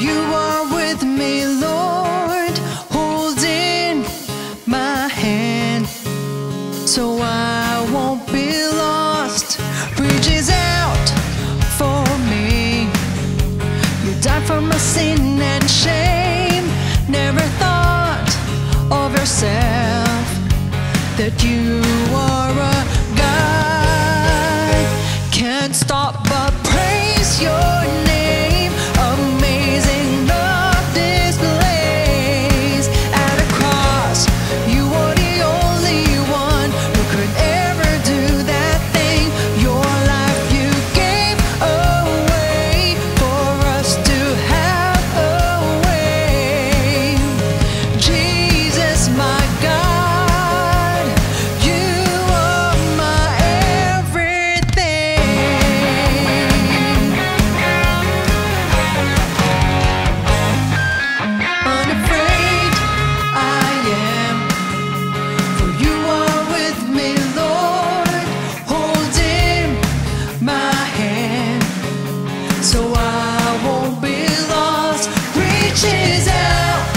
you are with me, Lord, holding my hand, so I won't be lost. Reaches out for me. You died for my sin and shame. Never thought of yourself that you are a God. Can't stop but praise your name. Amazing love displays. At a cross, you are the only one who could ever do that thing. Your life you gave away for us to have away. Jesus, my God, you are my everything. Unafraid I am, for you are with me, Lord, holding my hand, so I won't be lost. Reaches out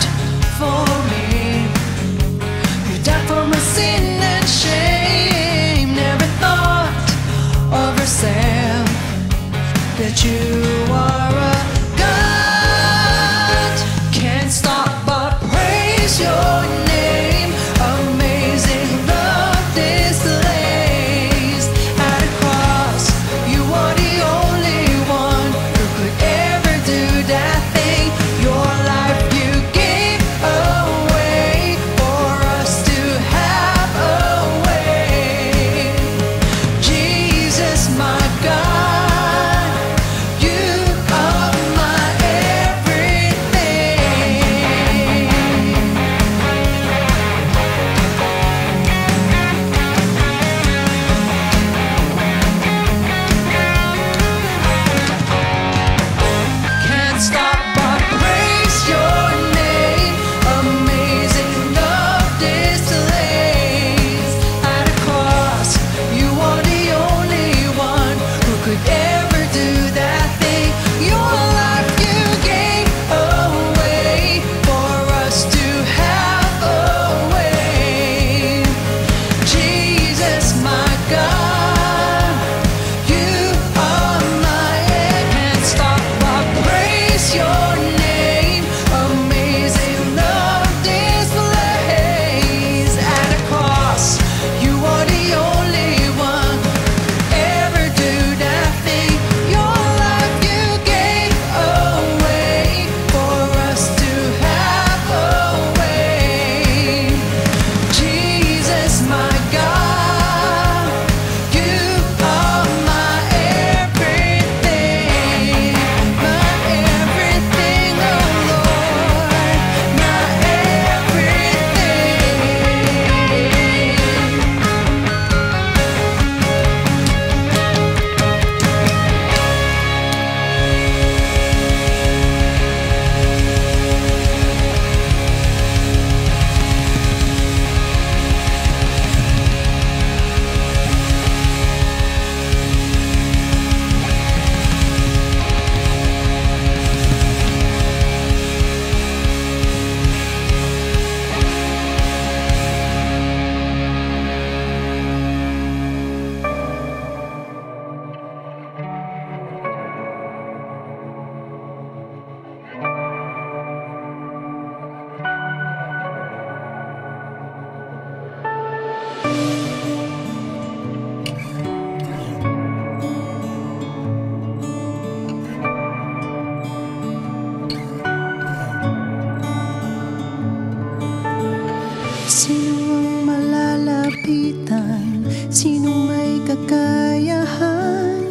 for me. You died for my sin and shame. Never thought of yourself that you are a God. Can't stop but praise your name. Amazing love displays. At a cross, you are the only one who could ever do that thing. Your life you gave away for us to have away. Jesus, my God, you are my everything. Can't stop but praise your name. Amazing love displays. At a cross, you are the only one who could ever do that thing. Your life you gave away for us to have away. Jesus, my God, you are my can't stop but praise your name. Amazing love displays. At a cross, you are the only one who could ever do that thing. Your life you gave away for us to have away. Jesus, my God, you are my everything. My everything, oh Lord, my Sino ang malalapitan? Sino may kakayahan?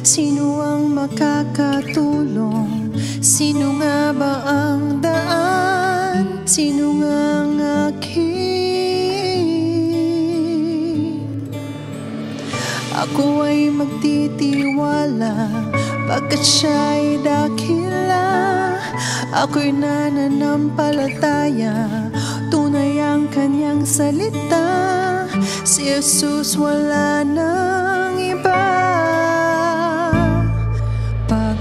Sino ang makakatulong? Sino nga ba ang daan? Sino nga ang aking? Ako ay magtitiwala pagkat siya'y dakila. Ako'y nananampalataya, tunay ang kanyang salita. Si Jesus wala nang iba. Pag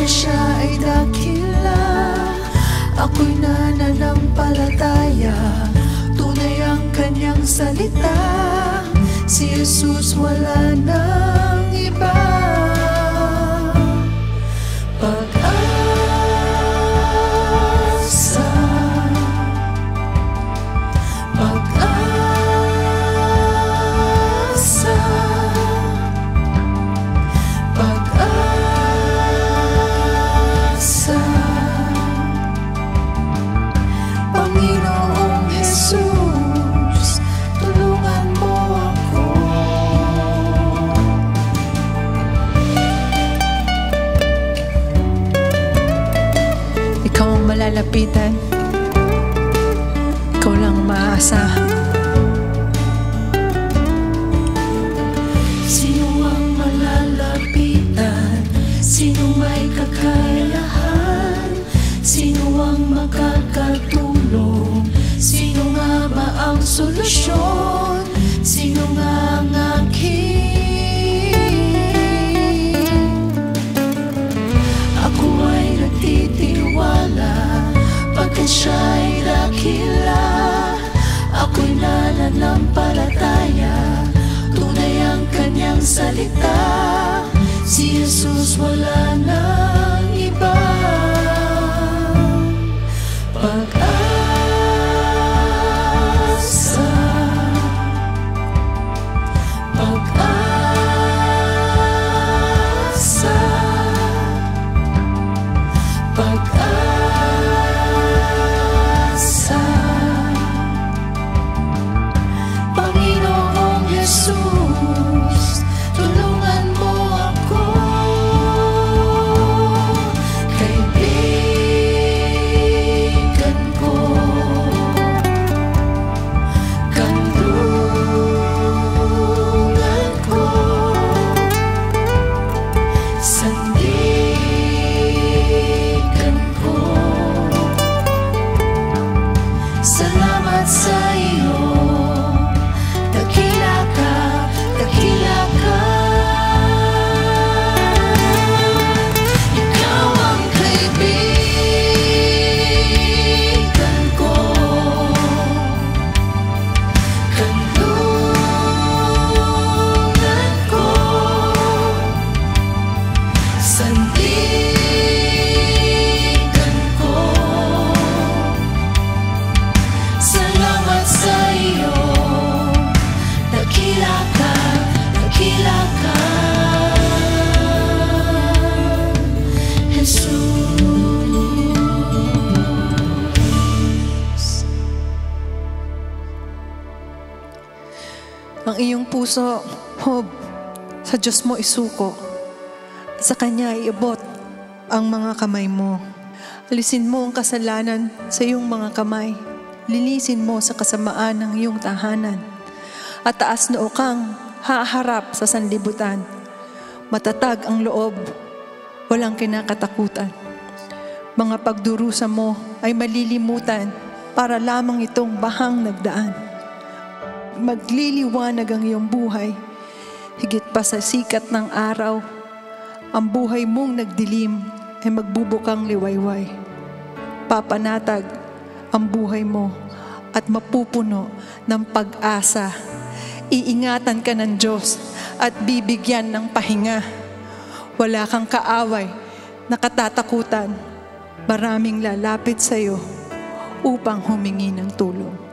Pagkat siya ay dakila, ako'y nananampalataya. Tunay ang kanyang salita, si Jesus wala nang iba. Pag-asa, pag-asa, pag-asa. Panginoong Jesus, tulungan mo ako. Ikaw ang malalapitan, ikaw lang ang maaasahan. Sino ang malalapitan? Sino may kakayahan? Sino ang makakatulong? Sino nga ba ang solusyon? Sino nga ang aking? Ako ay nagtitiwala, pagkat siya'y dakila. Ako'y nananampalataya, tunay ang kanyang salita. Si Jesus wala nang iba. Pag-asa, pag-asa, pag-asa. Panginoong Jesus, tulungan mo ako. Kaibigan ko, kanlungan ko, sandigan ko. Salamat sa iyo, dakila ka, dakila ka. Ikaw ang kaibigan ko, kanlungan ko, sandigan ko. Salamat sa iyo, dakila ka, dakila ka, Jesus. Ang iyong puso, Job, sa Diyos mo isuko. Sa Kanya iabot ang mga kamay mo. Alisin mo ang kasalanan sa iyong mga kamay. Linisin mo sa kasamaan ng iyong tahanan. At taas noo kang haharap sa sanlibutan. Matatag ang loob, walang kinakatakutan. Mga pagdurusa mo ay malilimutan para lamang itong bahang nagdaan. Magliliwanag ang iyong buhay, higit pa sa sikat ng araw. Ang buhay mong nagdilim ay magbubukang liwayway. Papanatag ang buhay mo at mapupuno ng pag-asa. Iingatan ka ng Diyos at bibigyan ng pahinga. Wala kang kaaway na katatakutan. Maraming lalapit sa iyo upang humingi ng tulong.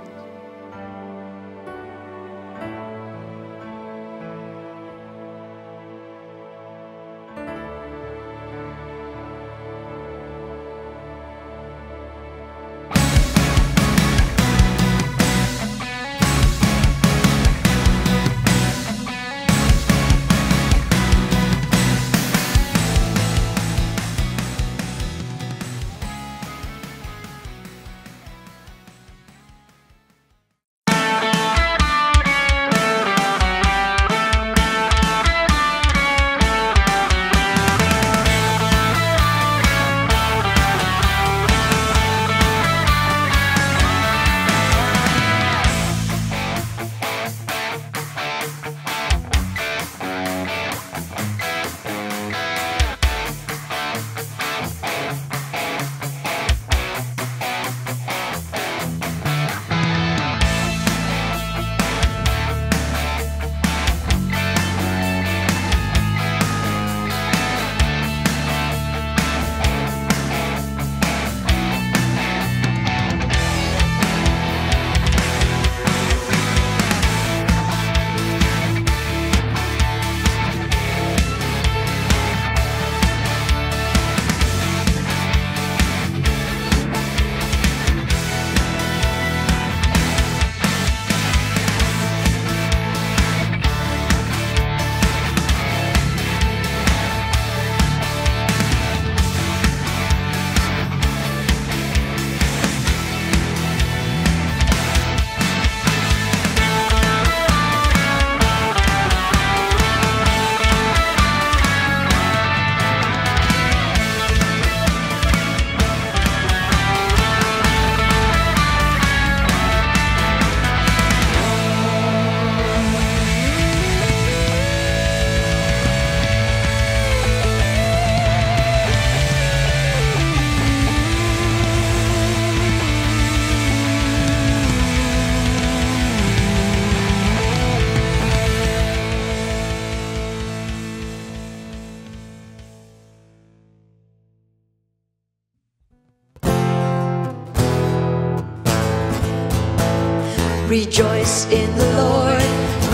Rejoice in the Lord,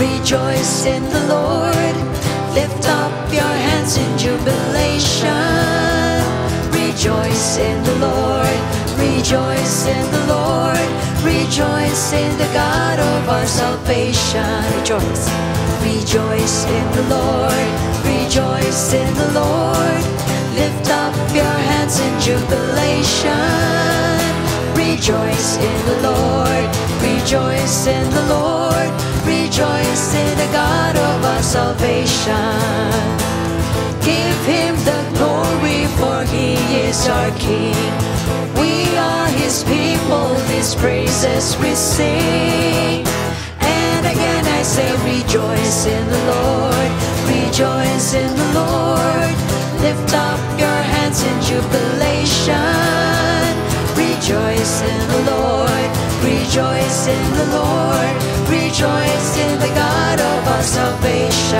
rejoice in the Lord. Lift up your hands in jubilation. Rejoice in the Lord, rejoice in the Lord. Rejoice in the God of our salvation. Rejoice, rejoice in the Lord, rejoice in the Lord. Lift up your hands in jubilation. Rejoice in the Lord, rejoice in the Lord. Rejoice in the God of our salvation. Give him the glory, for he is our King. We are his people, his praises we sing. And again I say, rejoice in the Lord, rejoice in the Lord. Lift up your hands in jubilation. Rejoice in the Lord, rejoice in the Lord. Rejoice in the God of our salvation.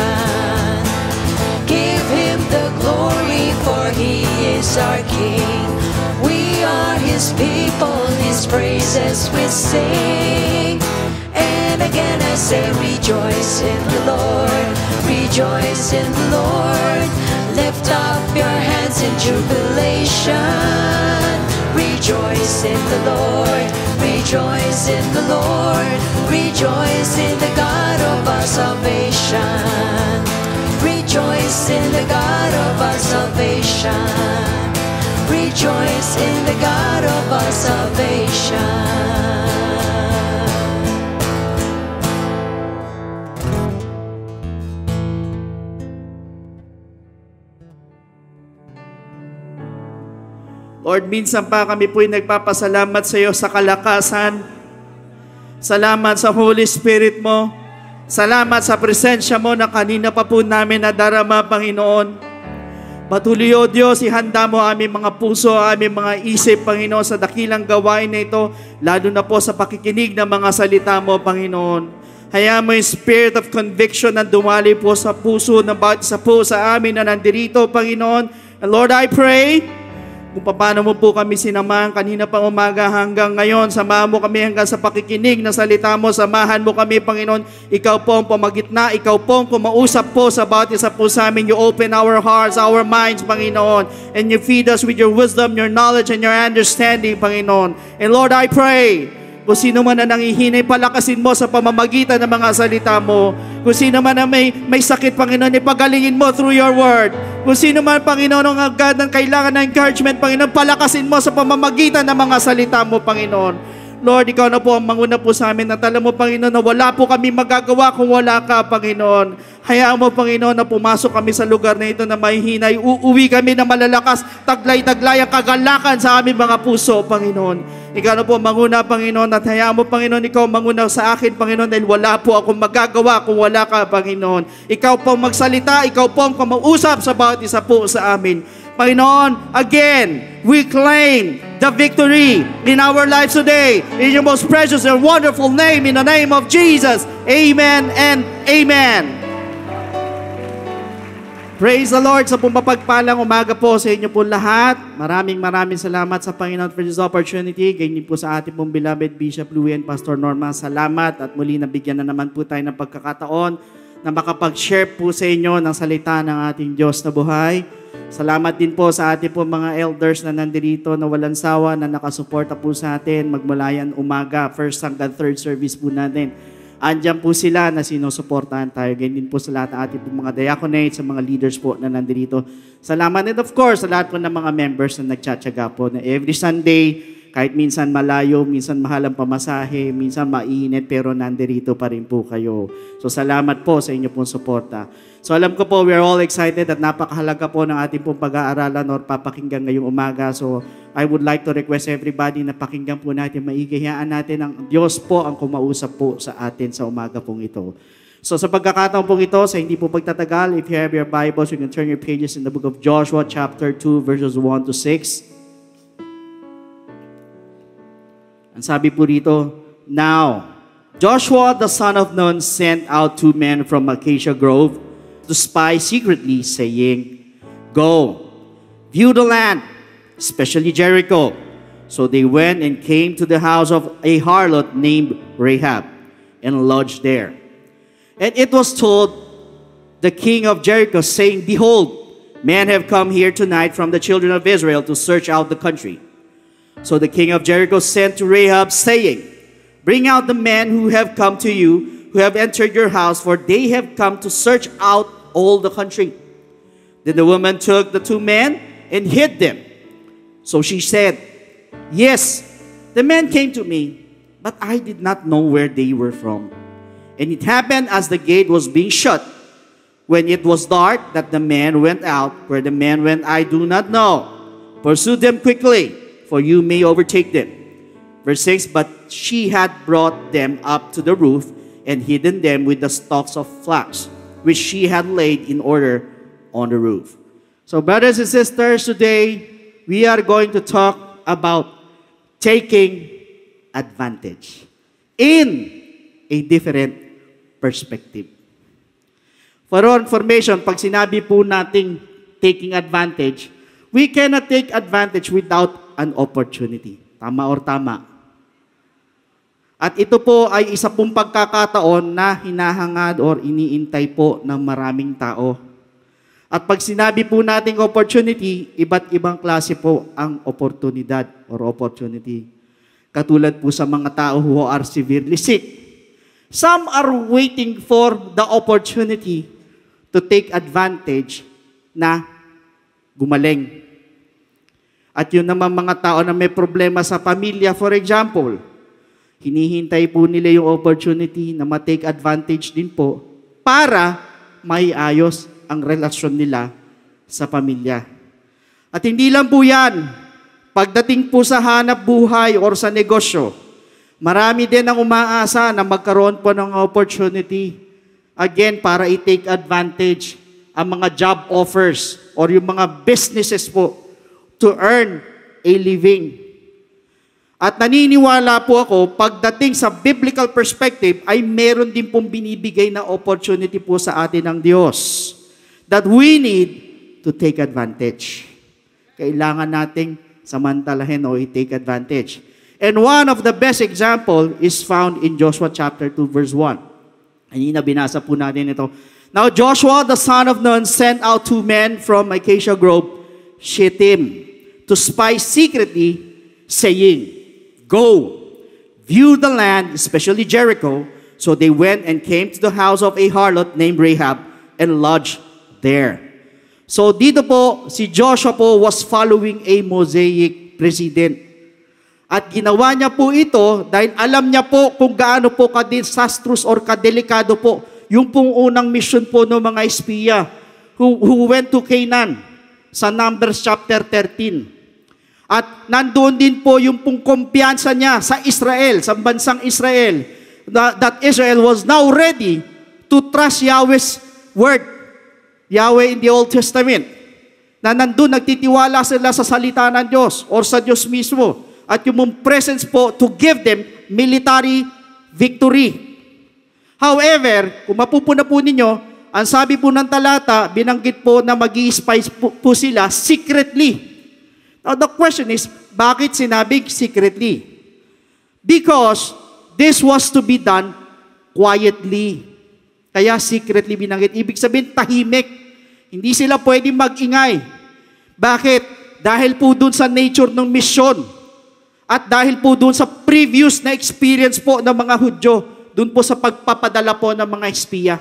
Give him the glory, for he is our King. We are his people, his praises we sing. And again I say, rejoice in the Lord, rejoice in the Lord. Lift up your hands in jubilation. Rejoice in the Lord, rejoice in the Lord. Rejoice in the God of our salvation. Rejoice in the God of our salvation. Rejoice in the God of our salvation. Lord, minsan pa kami po'y nagpapasalamat sa iyo sa kalakasan. Salamat sa Holy Spirit mo. Salamat sa presensya mo na kanina pa po namin nadarama, Panginoon. Patuloy, O Diyos, ihanda mo aming mga puso, aming mga isip, Panginoon, sa dakilang gawain na ito, lalo na po sa pakikinig ng mga salita mo, Panginoon. Hayaan mo yung spirit of conviction na dumali po sa puso ng bawat isa po sa amin na nandirito, Panginoon. And Lord, I pray kung paano mo po kami sinamahan kanina pang umaga hanggang ngayon. Samahan mo kami hanggang sa pakikinig ng salita mo. Samahan mo kami, Panginoon. Ikaw po ang pamagitna. Ikaw po ang kumausap po sa bawat isa po sa amin. You open our hearts, our minds, Panginoon. And you feed us with your wisdom, your knowledge, and your understanding, Panginoon. And Lord, I pray, kung sino man na nangihinay, palakasin mo sa pamamagitan ng mga salita mo. Kung sino man na may sakit, Panginoon, ipagalingin mo through your word. Kung sino man, Panginoon, ang agad ng kailangan ng encouragement, Panginoon, palakasin mo sa pamamagitan ng mga salita mo, Panginoon. Lord, ikaw na po ang manguna po sa amin. Natala mo, Panginoon, na wala po kami magagawa kung wala ka, Panginoon. Hayaan mo, Panginoon, na pumasok kami sa lugar na ito na mahihinay. Uuwi kami na malalakas, taglay-taglay ang kagalakan sa aming mga puso, Panginoon. Ikaw na po ang manguna, Panginoon, at hayaan mo, Panginoon, ikaw ang manguna sa akin, Panginoon, dahil wala po akong magagawa kung wala ka, Panginoon. Ikaw po ang magsalita, ikaw po ang kumausap sa bawat isa po sa amin. Panginoon, again, we claim the victory in our lives today. In your most precious and wonderful name, in the name of Jesus. Amen and amen. Praise the Lord sa pumapagpalang umaga po sa inyo po lahat. Maraming salamat sa Panginoon for this opportunity. Ganyan po sa ating pong beloved Bishop Louie and Pastor Norma. Salamat at muli nabigyan na naman po tayo ng pagkakataon na makapag-share po sa inyo ng salita ng ating Diyos na buhay. Salamat din po sa ating po mga elders na nandirito na walang sawa na nakasuporta po sa atin magmula yan umaga, first hanggang third service po natin. Andiyan po sila na sinusuportahan tayo. Ganyan din po sa lahat ng ating po mga diaconates, sa mga leaders po na nandirito. Salamat din of course sa lahat po ng mga members na nagtsatsaga po na every Sunday, kahit minsan malayo, minsan mahal ang pamasahe, minsan mainit, pero nandirito pa rin po kayo. So salamat po sa inyo pong suporta. So alam ko po, we are all excited at napakahalaga po ng ating pong pag-aaralan or papakinggan ngayong umaga. So I would like to request everybody na pakinggan po natin, maigihayaan natin ang Diyos po ang kumausap po sa atin sa umaga pong ito. So sa pagkakataon pong ito, sa hindi po pagtatagal, if you have your Bibles, you can turn your pages in the book of Joshua chapter 2 verses 1 to 6. Ang sabi po rito, Now, Joshua the son of Nun sent out 2 men from Acacia Grove to spy secretly, saying, Go, view the land, especially Jericho. So they went and came to the house of a harlot named Rahab, and lodged there. And it was told the king of Jericho, saying, Behold, men have come here tonight from the children of Israel to search out the country. So the king of Jericho sent to Rahab, saying, Bring out the men who have come to you, who have entered your house, for they have come to search out all the country. Then the woman took the 2 men and hid them. So she said, Yes, the men came to me, but I did not know where they were from. And it happened as the gate was being shut, when it was dark, that the men went out. Where the men went, I do not know. Pursue them quickly, for you may overtake them. Verse 6, But she had brought them up to the roof and hidden them with the stalks of flax, which she had laid in order on the roof. So brothers and sisters, today we are going to talk about taking advantage in a different perspective. For our information, pag sinabi po nating taking advantage, we cannot take advantage without an opportunity. Tama or tama? At ito po ay isa pong pagkakataon na hinahangad or iniintay po ng maraming tao. At pag sinabi po nating opportunity, iba't ibang klase po ang oportunidad or opportunity. Katulad po sa mga tao who are severely sick. Some are waiting for the opportunity to take advantage na gumaling. At yun naman mga tao na may problema sa pamilya, for example, hinihintay po nila yung opportunity na ma-take advantage din po para maiayos ang relasyon nila sa pamilya. At hindi lang po yan, pagdating po sa hanap buhay or sa negosyo, marami din ang umaasa na magkaroon po ng opportunity, again, para i-take advantage ang mga job offers or yung mga businesses po to earn a living. At naniniwala po ako, pagdating sa biblical perspective, ay meron din pong binibigay na opportunity po sa atin ng Diyos that we need to take advantage. Kailangan nating samantalahin o i-take advantage. And one of the best example is found in Joshua chapter 2 verse 1. Kanina binasa po natin ito. Now Joshua the son of Nun sent out 2 men from Acacia Grove, Shittim, to spy secretly, saying, Go, view the land, especially Jericho. So they went and came to the house of a harlot named Rahab and lodged there. So dito po, si Joshua po was following a Mosaic president. At ginawa niya po ito dahil alam niya po kung gaano po kadisastrous or kadelikado po yung pong unang mission po ng mga espiya who went to Canaan sa Numbers chapter 13. At nandoon din po yung pong kumpiyansa niya sa Israel, sa bansang Israel, that Israel was now ready to trust Yahweh's word. Yahweh in the Old Testament, na nandun nagtitiwala sila sa salita ng Diyos or sa Diyos mismo. At yung presence po to give them military victory. However, kung mapupuna po ninyo, ang sabi po ng talata, binanggit po na mag-i-spy po sila secretly. Now the question is, bakit sinabing secretly? Because this was to be done quietly. Kaya secretly binanggit. Ibig sabihin, tahimik. Hindi sila pwedeng mag-ingay. Bakit? Dahil po dun sa nature ng mission. At dahil po dun sa previous na experience po ng mga Hudyo, dun po sa pagpapadala po ng mga espiya.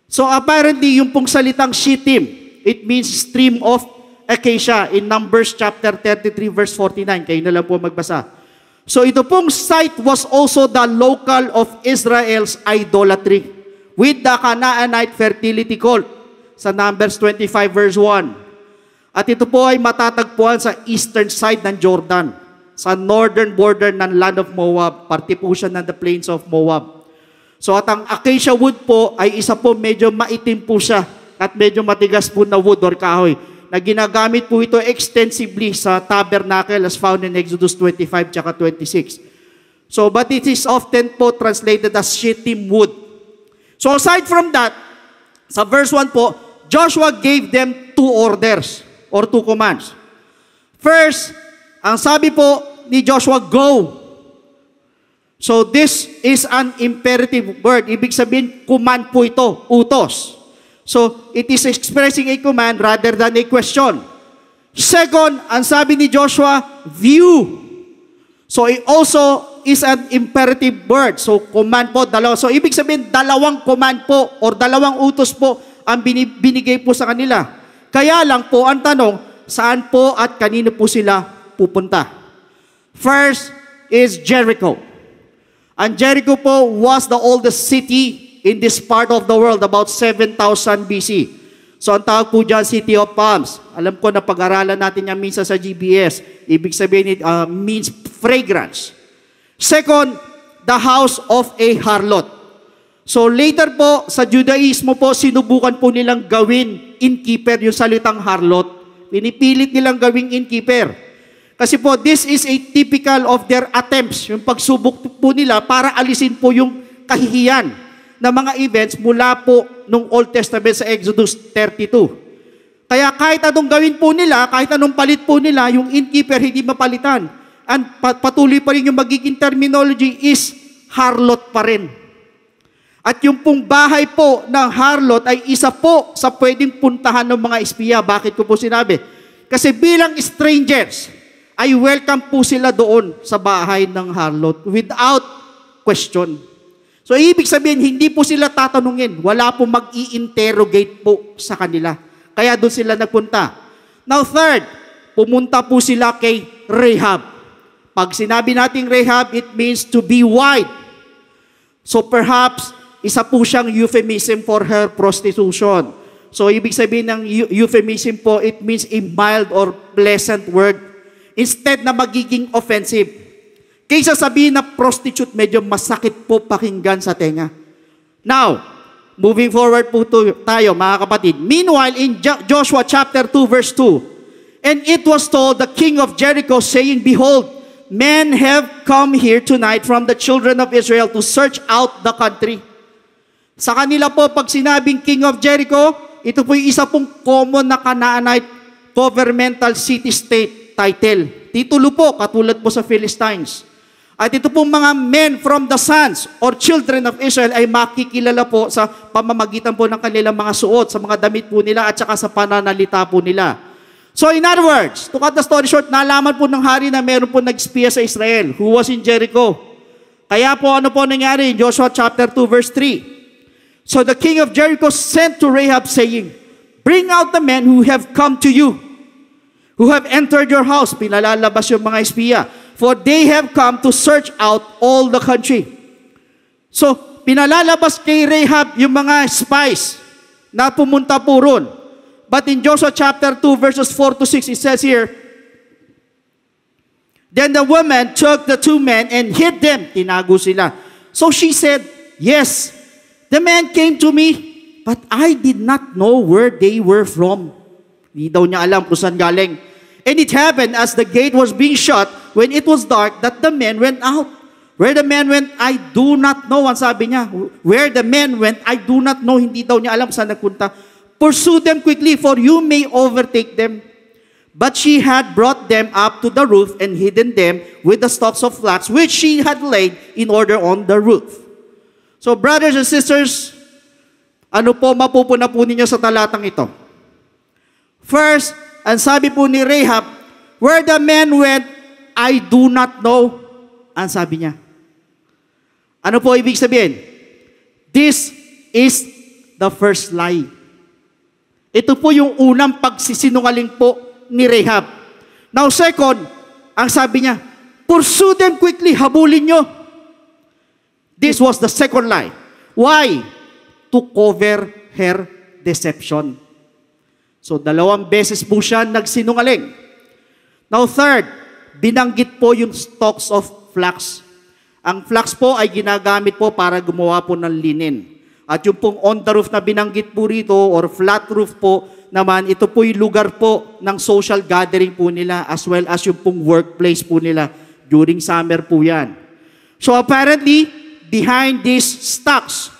So apparently, yung pong salitang Shittim, it means stream of Acacia in Numbers chapter 33 verse 49. Kayo na lang po magbasa. So ito pong site was also the local of Israel's idolatry with the Canaanite fertility cult sa Numbers 25 verse 1. At ito po ay matatagpuan sa eastern side ng Jordan, sa northern border ng land of Moab, parte po siya ng the plains of Moab. So at ang acacia wood po ay isa po medyo maitim po siya at medyo matigas po na wood or kahoy na ginagamit po ito extensively sa tabernacle as found in Exodus 25 tsaka 26. So but it is often po translated as shittim wood. So aside from that, sa verse 1 po, Joshua gave them 2 orders or 2 commands. First, ang sabi po ni Joshua, go. So this is an imperative word. Ibig sabihin, command po ito, utos. So it is expressing a command rather than a question. Second, ang sabi ni Joshua, view. So it also is an imperative word. So command po, dalawa. So ibig sabihin, dalawang command po or dalawang utos po ang binigay po sa kanila. Kaya lang po ang tanong, saan po at kanino po sila pupunta? First is Jericho. And Jericho po was the oldest city in this part of the world, about 7,000 BC. So ang tawag po dyan, City of Palms. Alam ko na pag-aralan natin yan minsan sa GBS. Ibig sabihin, it means fragrance. Second, the house of a harlot. So later po, sa Judaismo po, sinubukan po nilang gawin innkeeper yung salitang harlot. Pinipilit nilang gawing innkeeper. Kasi po, this is a typical of their attempts, yung pagsubok po nila para alisin po yung kahihiyan na mga events mula po nung Old Testament sa Exodus 32. Kaya kahit anong gawin po nila, kahit anong palit po nila, yung innkeeper hindi mapalitan. And patuloy pa rin yung magiging terminology is harlot pa rin. At yung pong bahay po ng harlot ay isa po sa pwedeng puntahan ng mga espiya. Bakit ko po sinabi? Kasi bilang strangers, ay welcome po sila doon sa bahay ng harlot without question. So, ibig sabihin, hindi po sila tatanungin. Wala po mag-i-interrogate po sa kanila. Kaya doon sila nagpunta. Now, third, pumunta po sila kay Rahab. Pag sinabi nating Rahab, it means to be white. So, perhaps, isa po siyang euphemism for her prostitution. So, ibig sabihin ng euphemism po, it means a mild or pleasant word instead na magiging offensive. Kaysa sabihin na prostitute, medyo masakit po pakinggan sa tenga. Now, moving forward po tayo mga kapatid. Meanwhile, in Joshua chapter 2 verse 2, and it was told the king of Jericho, saying, behold, men have come here tonight from the children of Israel to search out the country. Sa kanila po, pag sinabing king of Jericho, ito po yung isa pong common na Canaanite governmental city-state title. Titulo po, katulad po sa Philistines. At ito pong mga men from the sons or children of Israel ay makikilala po sa pamamagitan po ng kanilang mga suot, sa mga damit po nila at saka sa pananalita po nila. So in other words, to cut the story short, nalaman po ng hari na meron po nag-espiya sa Israel who was in Jericho. Kaya po ano po nangyari in Joshua chapter 2 verse 3. So the king of Jericho sent to Rahab saying, bring out the men who have come to you, who have entered your house. Pinalalabas yung mga espiya. For they have come to search out all the country. So, pinalalabas kay Rahab yung mga spies na pumunta po ron. But in Joshua chapter 2 verses 4 to 6, it says here, then the woman took the two men and hid them. Tinago sila. So she said, yes, the men came to me, but I did not know where they were from. Hindi daw niya alam kung saan galing. And it happened as the gate was being shut, when it was dark, that the men went out. Where the men went, I do not know. Ang sabi niya, where the men went, I do not know. Hindi daw niya alam saan nagpunta. Pursue them quickly, for you may overtake them. But she had brought them up to the roof and hidden them with the stalks of flax, which she had laid in order on the roof. So brothers and sisters, ano po mapupuna po ninyo sa talatang ito? First, ang sabi po ni Rahab, where the men went, I do not know. Ang sabi niya. Ano po ibig sabihin? This is the first lie. Ito po yung unang pagsisinungaling po ni Rahab. Now second, ang sabi niya, pursue them quickly, habulin nyo. This was the second lie. Why? To cover her deception. So, 2 beses po siya nagsinungaling. Now, third, binanggit po yung stalks of flax. Ang flax po ay ginagamit po para gumawa po ng linen. At yung pong on the roof na binanggit po rito, or flat roof po naman, ito po yung lugar po ng social gathering po nila, as well as yung pong workplace po nila. During summer po yan. So, apparently, behind these stocks,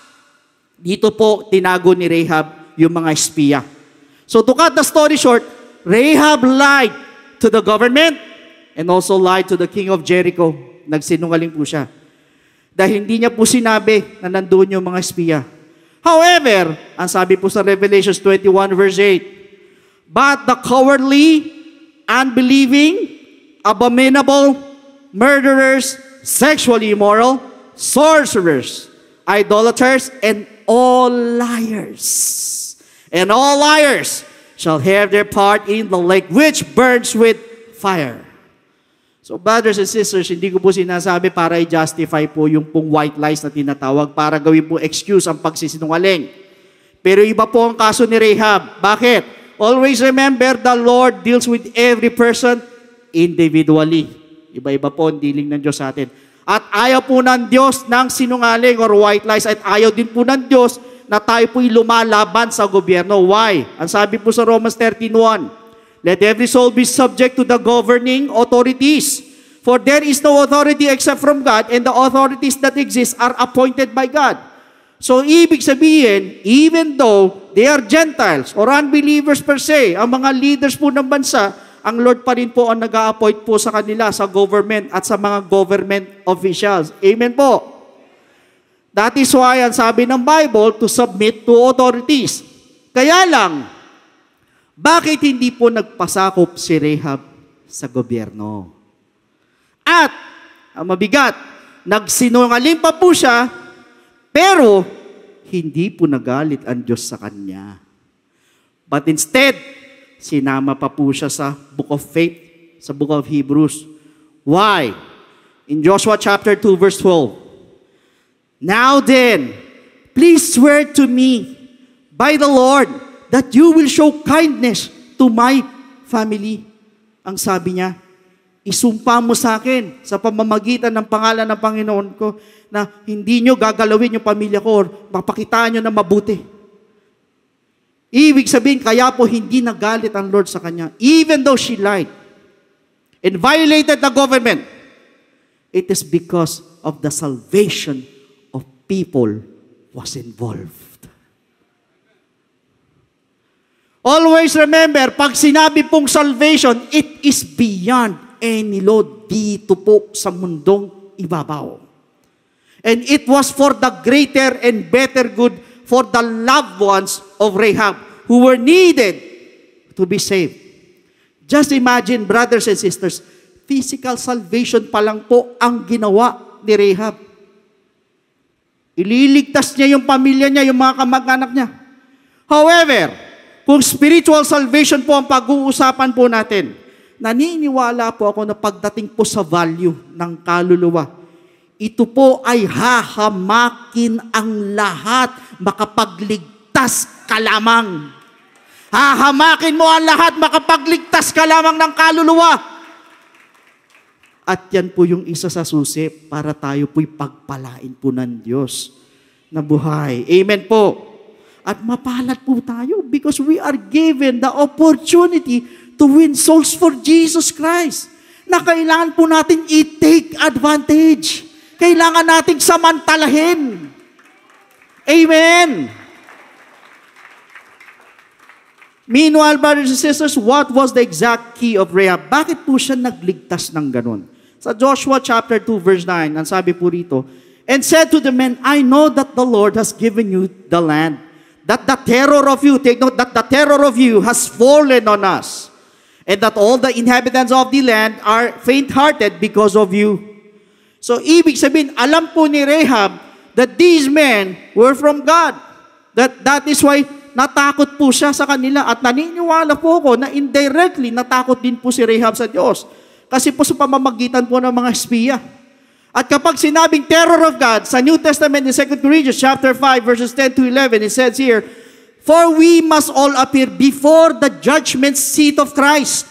dito po tinago ni Rahab yung mga espiya. So to cut the story short, Rahab lied to the government and also lied to the king of Jericho. Nagsinungaling po siya. Dahil hindi niya po sinabi na nandoon yung mga espiya. However, ang sabi po sa Revelation 21 verse 8, but the cowardly, unbelieving, abominable, murderers, sexually immoral, sorcerers, idolaters, and all liars. And all liars shall have their part in the lake which burns with fire. So brothers and sisters, hindi ko po sinasabi para i-justify po yung pong white lies na tinatawag para gawin po excuse ang pagsisinungaling. Pero iba po ang kaso ni Rahab. Bakit? Always remember, the Lord deals with every person individually. Iba-iba po ang dealing ng Diyos sa atin. At ayaw po ng Diyos ng sinungaling or white lies at ayaw din po ng Diyos na tayo po'y lumalaban sa gobyerno. Why? Ang sabi po sa Romans 13:1, let every soul be subject to the governing authorities. For there is no authority except from God, and the authorities that exist are appointed by God. So, ibig sabihin, even though they are Gentiles or unbelievers per se, ang mga leaders po ng bansa, ang Lord pa rin po ang nag-a-appoint po sa kanila, sa government at sa mga government officials. Amen po. That is why, ang sabi ng Bible, to submit to authorities. Kaya lang, bakit hindi po nagpasakop si Rahab sa gobyerno? At, ang mabigat, nagsinungaling pa po siya, pero hindi po nagalit ang Diyos sa kanya. But instead, sinama pa po siya sa Book of Faith, sa Book of Hebrews. Why? In Joshua chapter 2 verse 12, now then, please swear to me by the Lord that you will show kindness to my family. Ang sabi niya, isumpa mo sa akin sa pamamagitan ng pangalan ng Panginoon ko na hindi nyo gagalawin yung pamilya ko or mapakitaan nyo na mabuti. Ibig sabihin, kaya po hindi nagalit ang Lord sa kanya. Even though she lied and violated the government, it is because of the salvation of people was involved. Always remember, pag sinabi pong salvation, it is beyond any law dito po sa mundong ibabaw. And it was for the greater and better good for the loved ones of Rahab who were needed to be saved. Just imagine, brothers and sisters, physical salvation pa lang po ang ginawa ni Rahab. Ililigtas niya yung pamilya niya, yung mga kamag-anak niya. However, kung spiritual salvation po ang pag-uusapan po natin, naniniwala po ako na pagdating po sa value ng kaluluwa, ito po ay hahamakin ang lahat, makapagligtas ka lamang. Hahamakin mo ang lahat, makapagligtas ka lamang ng kaluluwa. At yan po yung isa sa susi para tayo po'y pagpalain po ng Diyos na buhay. Amen po. At mapalad po tayo because we are given the opportunity to win souls for Jesus Christ. Na kailangan po natin i-take advantage. Kailangan nating samantalahin. Amen. Meanwhile, brothers and sisters, what was the exact key of Rahab? Bakit po siya nagligtas ng ganun? Sa Joshua chapter 2 verse 9, ang sabi po rito, and said to the men, I know that the Lord has given you the land, that the terror of you, take note, that the terror of you has fallen on us, and that all the inhabitants of the land are faint-hearted because of you. So, ibig sabihin, alam po ni Rahab that these men were from God. That is why natakot po siya sa kanila at naniniwala po ko na indirectly natakot din po si Rahab sa Diyos. Kasi po sa pamamagitan po ng mga espiya. At kapag sinabing terror of God, sa New Testament in 2 Corinthians chapter 5 verses 10 to 11, it says here, for we must all appear before the judgment seat of Christ,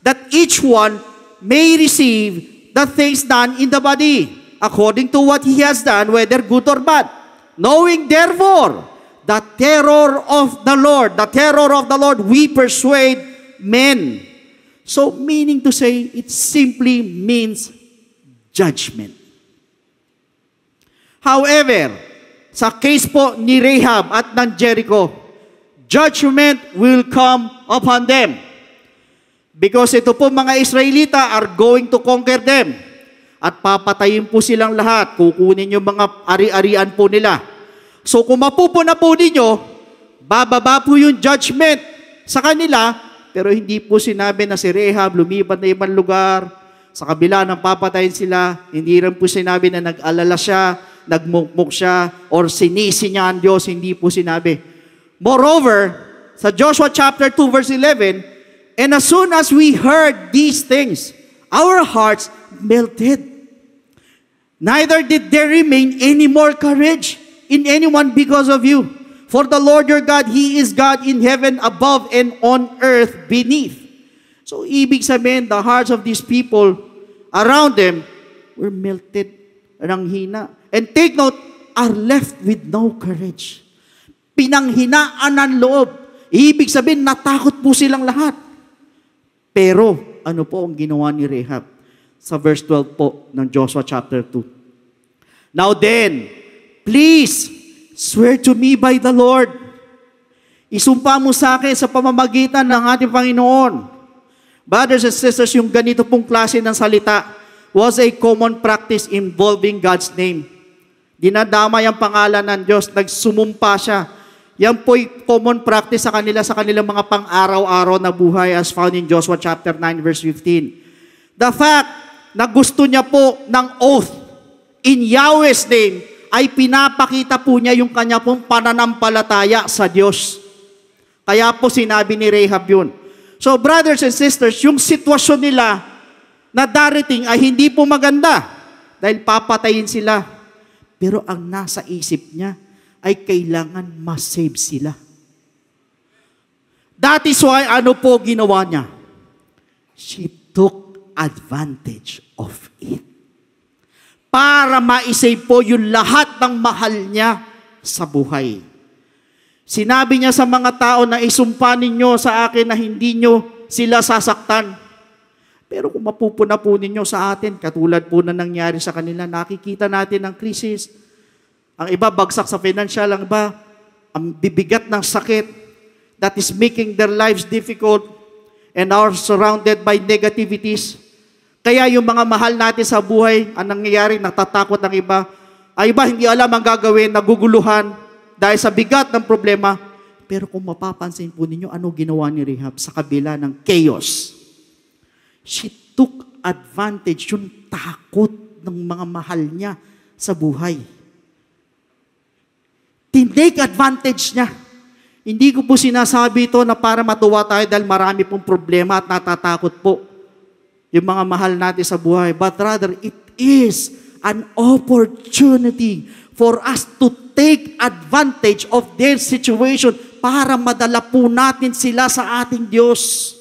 that each one may receive the things done in the body, according to what he has done, whether good or bad. Knowing therefore, the terror of the Lord, we persuade men. So, meaning to say, it simply means judgment. However, sa case po ni Rahab at ng Jericho, judgment will come upon them. Because ito po mga Israelita are going to conquer them. at papatayin po silang lahat. Kukunin yung mga ari-arian po nila. So kung mapupuna po ninyo, bababa po yung judgment sa kanila, pero hindi po sinabi na si Rahab lumipat na ibang lugar, sa kabila ng papatayin sila, hindi rin po sinabi na nag-alala siya, nagmukmuk siya, or sinisi niya ang Diyos, hindi po sinabi. Moreover, sa Joshua chapter 2 verse 11, and as soon as we heard these things, our hearts melted. Neither did there remain any more courage in anyone because of you. For the Lord your God, He is God in heaven above and on earth beneath. So, ibig sabihin, the hearts of these people around them were melted, nanghina. And take note, are left with no courage. Pinanghinaan ng loob. Ibig sabihin, natakot po silang lahat. Pero, ano po ang ginawa ni Rahab? Sa verse 12 po ng Joshua chapter 2. Now then, please, swear to me by the Lord. Isumpa mo sa akin sa pamamagitan ng ating Panginoon. Brothers and sisters, yung ganito pong klase ng salita was a common practice involving God's name. Dinadamay ang pangalan ng Diyos, nagsumumpa siya. Yan po'y common practice sa kanilang mga pang-araw-araw na buhay as found in Joshua chapter 9 verse 15. The fact na gusto niya po ng oath in Yahweh's name, ay pinapakita po niya yung kanya pong pananampalataya sa Diyos. Kaya po sinabi ni Rahab yun. So brothers and sisters, yung sitwasyon nila na darating ay hindi po maganda dahil papatayin sila. Pero ang nasa isip niya ay kailangan ma-save sila. That is why ano po ginawa niya? She took advantage of it. Para ma-save po yung lahat ng mahal niya sa buhay. Sinabi niya sa mga tao na isumpa ninyo sa akin na hindi nyo sila sasaktan. Pero kung mapupuna po ninyo sa atin, katulad po na nangyari sa kanila, nakikita natin ang krisis. Ang iba bagsak sa financial, ang iba ang bibigat ng sakit that is making their lives difficult and are surrounded by negativities. Kaya yung mga mahal natin sa buhay, ang nangyayari, natatakot ng iba. Ay iba, hindi alam ang gagawin, naguguluhan dahil sa bigat ng problema. Pero kung mapapansin po ninyo, ano ginawa ni Rahab sa kabila ng chaos? She took advantage, yung takot ng mga mahal niya sa buhay. Tinake advantage niya. Hindi ko po sinasabi ito na para matuwa tayo dahil marami pong problema at natatakot po yung mga mahal natin sa buhay. But rather, it is an opportunity for us to take advantage of their situation para madala po natin sila sa ating Diyos.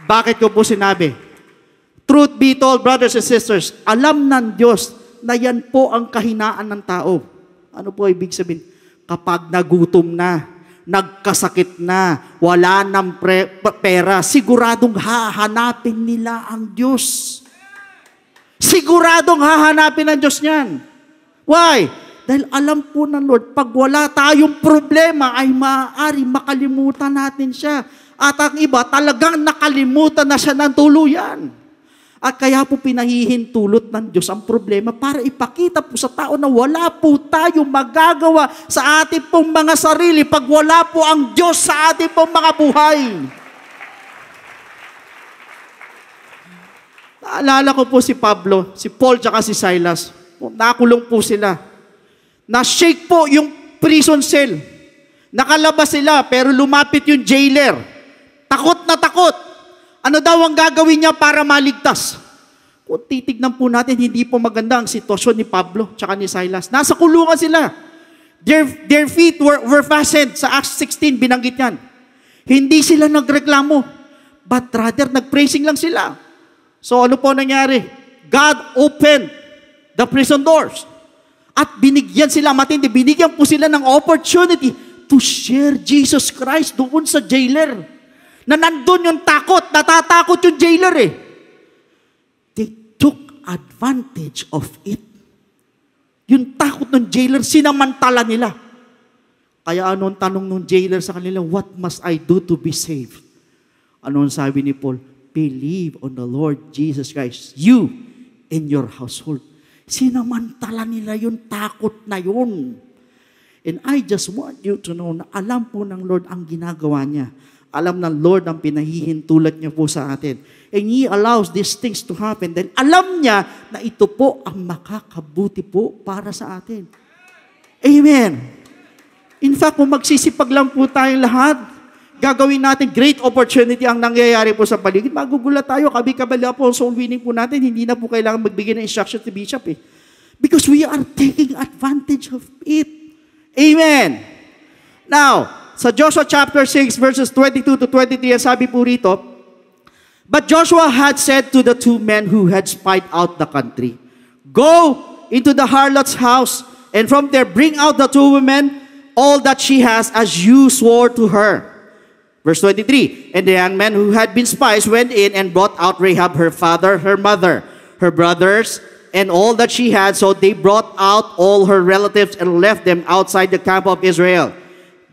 Bakit ko po sinabi? Truth be told, brothers and sisters, alam ng Diyos na yan po ang kahinaan ng tao. Ano po ibig sabihin? Kapag nagutom na, nagkasakit na, wala ng pera, siguradong hahanapin nila ang Diyos. Siguradong hahanapin ang Diyos niyan. Why? Dahil alam po ng Lord, pag wala tayong problema, ay maaari makalimutan natin siya. At ang iba, talagang nakalimutan na siya ng tuluyan. At kaya po pinahihintulot ng Diyos ang problema para ipakita po sa tao na wala po tayong magagawa sa ating pong mga sarili pag wala po ang Diyos sa ating pong mga buhay. Naalala ko po si Pablo, si Paul, tsaka si Silas. Nakulong po sila. Na-shake po yung prison cell. Nakalabas sila, pero lumapit yung jailer. Takot na takot. Ano daw ang gagawin niya para maligtas? Kung titignan po natin, hindi po maganda ang sitwasyon ni Pablo tsaka ni Silas. Nasa kulungan sila. Their feet were fastened. Sa Acts 16, binanggit yan. Hindi sila nagreklamo, but rather nagpraising lang sila. So ano po nangyari? God opened the prison doors. At binigyan sila, matindi, binigyan po sila ng opportunity to share Jesus Christ doon sa jailer. Na nandun yung takot, natatakot yung jailer eh. They took advantage of it. Yung takot ng jailer, sinamantala nila. Kaya anong tanong ng jailer sa kanila, what must I do to be saved? Ano ang sabi ni Paul? Believe on the Lord Jesus Christ, you and your household. Sinamantala nila yun, takot na yun. And I just want you to know na alam po ng Lord ang ginagawa niya. Alam ng Lord ang pinahihintulot niya po sa atin. And He allows these things to happen. Then alam niya na ito po ang makakabuti po para sa atin. Amen. In fact, kung magsisipag lang po tayong lahat, gagawin natin great opportunity ang nangyayari po sa paligid. Magugulat tayo, kabi-kabala po ang soul winning po natin. Hindi na po kailangan magbigay ng instruction to Bishop eh. Because we are taking advantage of it. Amen. Now, sa Joshua chapter 6 verses 22 to 23, sabi po rito, but Joshua had said to the two men who had spied out the country, go into the harlot's house, and from there bring out the two women, all that she has, as you swore to her. Verse 23, and the young men who had been spies went in and brought out Rahab, her father, her mother, her brothers, and all that she had. So they brought out all her relatives and left them outside the camp of Israel.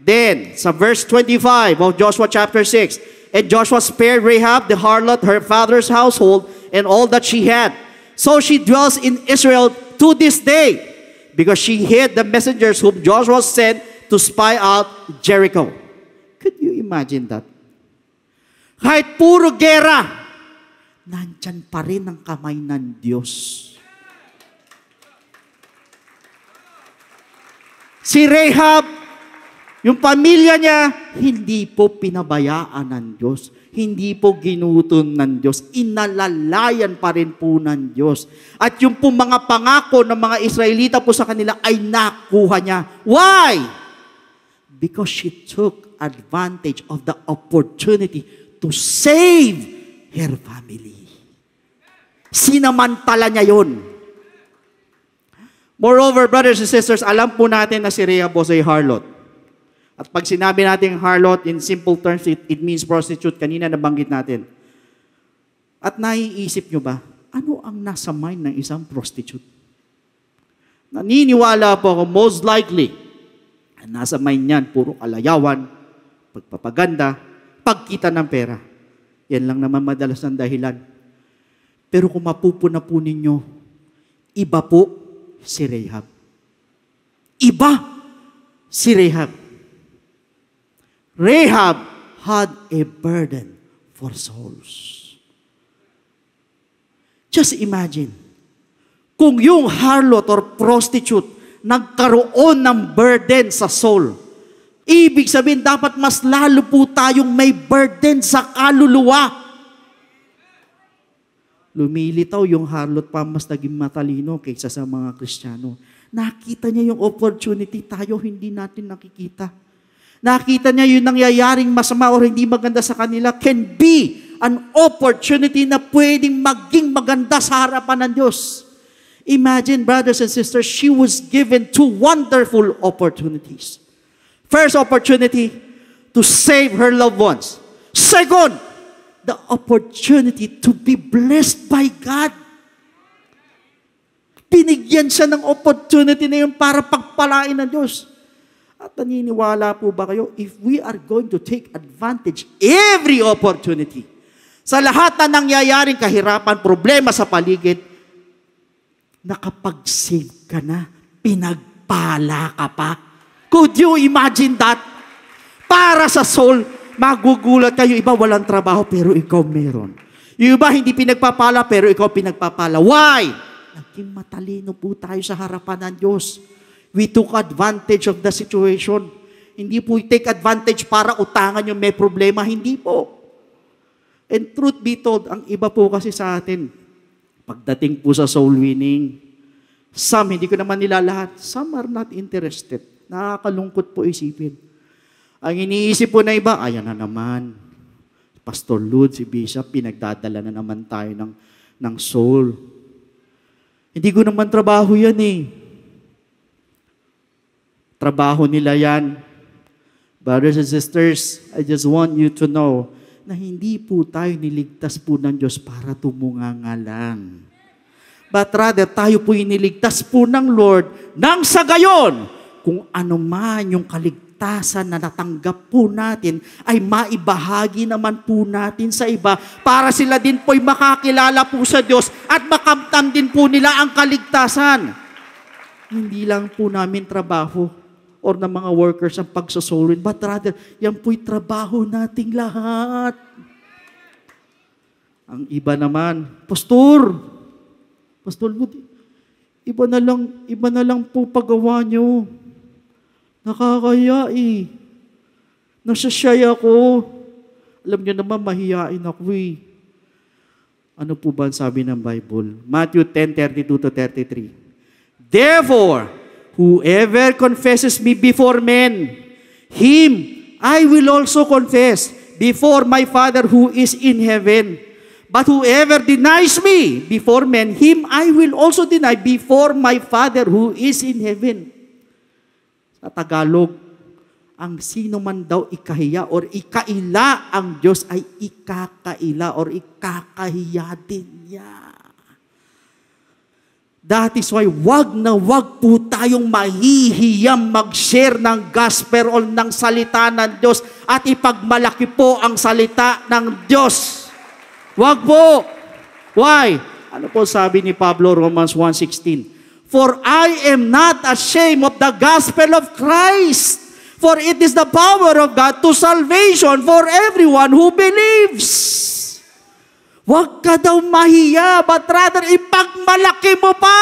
Then, sa verse 25 of Joshua chapter 6, and Joshua spared Rahab, the harlot, her father's household, and all that she had. So she dwells in Israel to this day, because she hid the messengers whom Joshua sent to spy out Jericho. Could you imagine that? Kahit puro gera, nandyan pa rin ang kamay ng Diyos. Si Rahab, yung pamilya niya, hindi po pinabayaan ng Diyos. Hindi po ginutom ng Diyos. Inalalayan pa rin po ng Diyos. At yung po mga pangako ng mga Israelita po sa kanila ay nakuha niya. Why? Because she took advantage of the opportunity to save her family. Sinamantala niya yun. Moreover, brothers and sisters, alam po natin na si Rahab was a harlot. At pag sinabi natin harlot, in simple terms, it means prostitute. Kanina nabanggit natin. At naiisip nyo ba, ano ang nasa mind ng isang prostitute? Naniniwala po ako, most likely, nasa mind niyan, puro kalayawan, pagpapaganda, pagkita ng pera. Yan lang naman madalas ng dahilan. Pero kung mapupuna po ninyo, iba po si Rahab. Iba si Rahab. Rahab had a burden for souls. Just imagine, kung yung harlot or prostitute nagkaroon ng burden sa soul, ibig sabihin dapat mas lalo po tayong may burden sa kaluluwa. Lumilitaw yung harlot pa mas naging matalino kaysa sa mga Kristiyano. Nakita niya yung opportunity, tayo hindi natin nakikita. Nakita niya yung nangyayaring masama o hindi maganda sa kanila can be an opportunity na pwedeng maging maganda sa harapan ng Diyos. Imagine, brothers and sisters, she was given two wonderful opportunities. First opportunity, to save her loved ones. Second, the opportunity to be blessed by God. Binigyan siya ng opportunity na yun para pagpalain ng Diyos. At naniniwala po ba kayo, if we are going to take advantage every opportunity, sa lahat na nangyayaring kahirapan, problema sa paligid, nakapag-save ka na, pinagpala ka pa. Could you imagine that? Para sa soul, magugulat kayo, iba walang trabaho, pero ikaw meron. Yung iba hindi pinagpapala, pero ikaw pinagpapala. Why? Naging matalino po tayo sa harapan ng Diyos. We took advantage of the situation. Hindi po take advantage para utangan yung may problema. Hindi po. And truth be told, ang iba po kasi sa atin, pagdating po sa soul winning, some, hindi ko naman nila lahat, some are not interested. Nakakalungkot po isipin. Ang iniisip po na iba, ayan na naman. Pastor Lud, si Bishop, pinagdadala na naman tayo ng soul. Hindi ko naman trabaho yan eh. Trabaho nila yan. Brothers and sisters, I just want you to know na hindi po tayo niligtas po ng Diyos para tumunganga lang. But rather, tayo po iniligtas po ng Lord nang sa gayon, kung ano man yung kaligtasan kaligtasan na natanggap po natin ay maibahagi naman po natin sa iba para sila din po'y makakilala po sa Diyos at makamtam din po nila ang kaligtasan. Hindi lang po namin trabaho or ng mga workers ang pagsasolid, but rather, yan po'y trabaho nating lahat. Ang iba naman, Pastor, iba na lang po paggawa nyo. Nakakaya eh. Nasasyay ako. Alam nyo naman, mahihain ako eh. Ano po ba ang sabi ng Bible? Matthew 10:32-33. Therefore, whoever confesses me before men, him I will also confess before my Father who is in heaven. But whoever denies me before men, him I will also deny before my Father who is in heaven. Sa Tagalog, ang sino man daw ikahiya or ikaila ang Diyos ay ikakaila or ikakahiya din niya. That is why wag po tayong mahihiyang mag-share ng gospel o ng salita ng Diyos at ipagmalaki po ang salita ng Diyos. Wag po. Why? Ano po sabi ni Pablo, Romans 1:16? For I am not ashamed of the gospel of Christ, for it is the power of God to salvation for everyone who believes. Huwag ka daw mahiya, but rather ipagmalaki mo pa.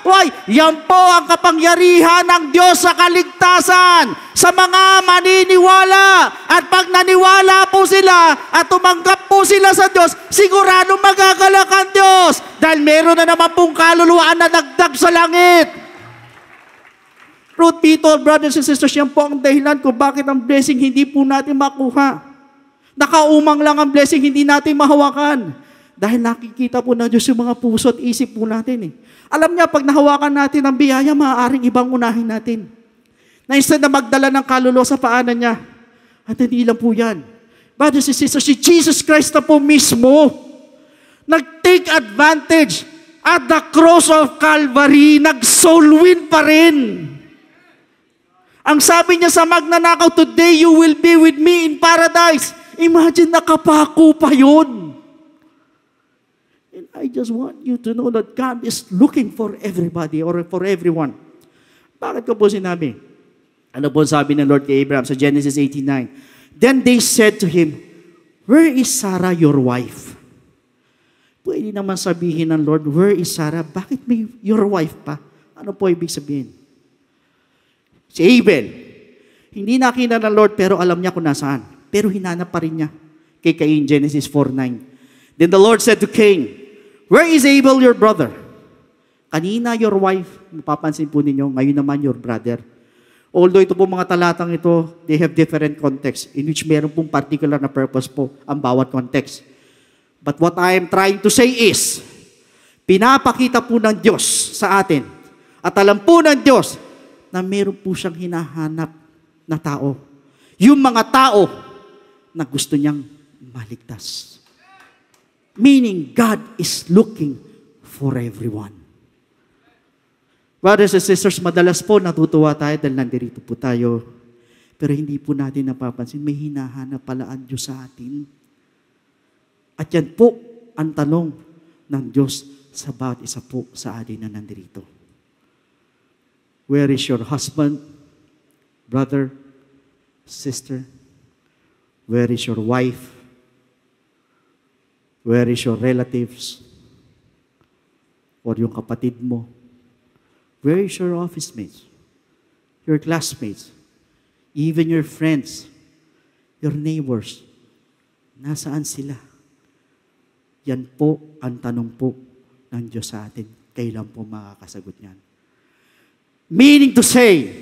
Why? Yan po ang kapangyarihan ng Diyos sa kaligtasan sa mga maniniwala. At pag naniwala po sila at tumanggap po sila sa Diyos, sigurado magagalak ang Diyos dahil meron na naman pong kaluluwaan na dagdag sa langit. Truth be told, brothers and sisters, yan po ang dahilan kung bakit ang blessing hindi po natin makuha. Nakaumang lang ang blessing, hindi natin mahawakan. Dahil nakikita po ng Diyos yung mga puso at isip po natin eh. Alam niya, pag nahawakan natin ang biyaya, maaaring ibang unahin natin. Na instead na magdala ng kaluluwa sa paanan niya, at hindi lang po yan. Brothers and sisters, si Jesus Christ na po mismo, nag-take advantage at the cross of Calvary, nag-soul win pa rin. Ang sabi niya sa magnanakaw, today you will be with me in paradise. Imagine, nakapako pa yun. And I just want you to know that God is looking for everybody or for everyone. Bakit ko po sinabi? Ano po sabi ng Lord kay Abraham sa Genesis 18:9? Then they said to him, where is Sarah your wife? Pwede naman sabihin ng Lord, where is Sarah? Bakit may your wife pa? Ano po ibig sabihin? Si Abel, hindi nakita ng Lord pero alam niya kung nasaan. Pero hinanap pa rin niya kay Cain, Genesis 4:9. Then the Lord said to Cain, where is Abel your brother? Kanina your wife, mapapansin po ninyo, ngayon naman your brother. Although ito po mga talatang ito, they have different context in which meron pong particular na purpose po ang bawat context. But what I am trying to say is, pinapakita po ng Diyos sa atin at alam po ng Diyos na meron po siyang hinahanap na tao. Yung mga tao na gusto niyang maligtas. Meaning, God is looking for everyone. Brothers and sisters, madalas po natutuwa tayo dahil nandirito po tayo. Pero hindi po natin napapansin, may hinahanap pala ang Diyos sa atin. At yan po ang tanong ng Diyos sa bawat isa po sa atin na nandirito. Where is your husband, brother, sister? Where is your wife? Where is your relatives? Or yung kapatid mo? Where is your office mates? Your classmates? Even your friends? Your neighbors? Nasaan sila? Yan po ang tanong po ng Diyos sa atin. Kailan po makakasagot niyan? Meaning to say,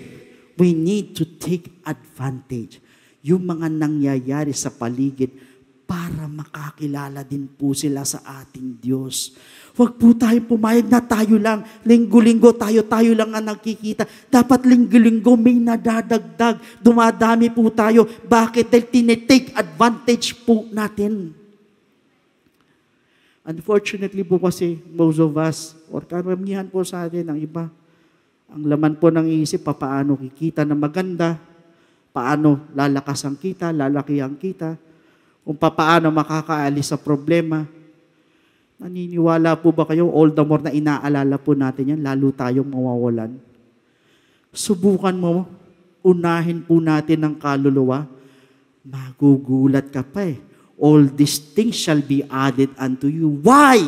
we need to take advantage yung mga nangyayari sa paligid para makakilala din po sila sa ating Diyos. Huwag po tayo pumayag na tayo lang, linggo-linggo tayo lang ang nakikita. Dapat linggo-linggo may nadadagdag, dumadami po tayo. Bakit? Dahil tinitake advantage po natin. Unfortunately po kasi, most of us, or karamihan po sa atin, ang iba, ang laman po ng isip, paano kikita na maganda, paano lalakas ang kita, lalaki ang kita, kung paano makakaalis sa problema. Naniniwala po ba kayo, all the more na inaalala po natin yan, lalo tayong mawawalan? Subukan mo, unahin po natin ang kaluluwa, magugulat ka pa eh. All these things shall be added unto you. Why?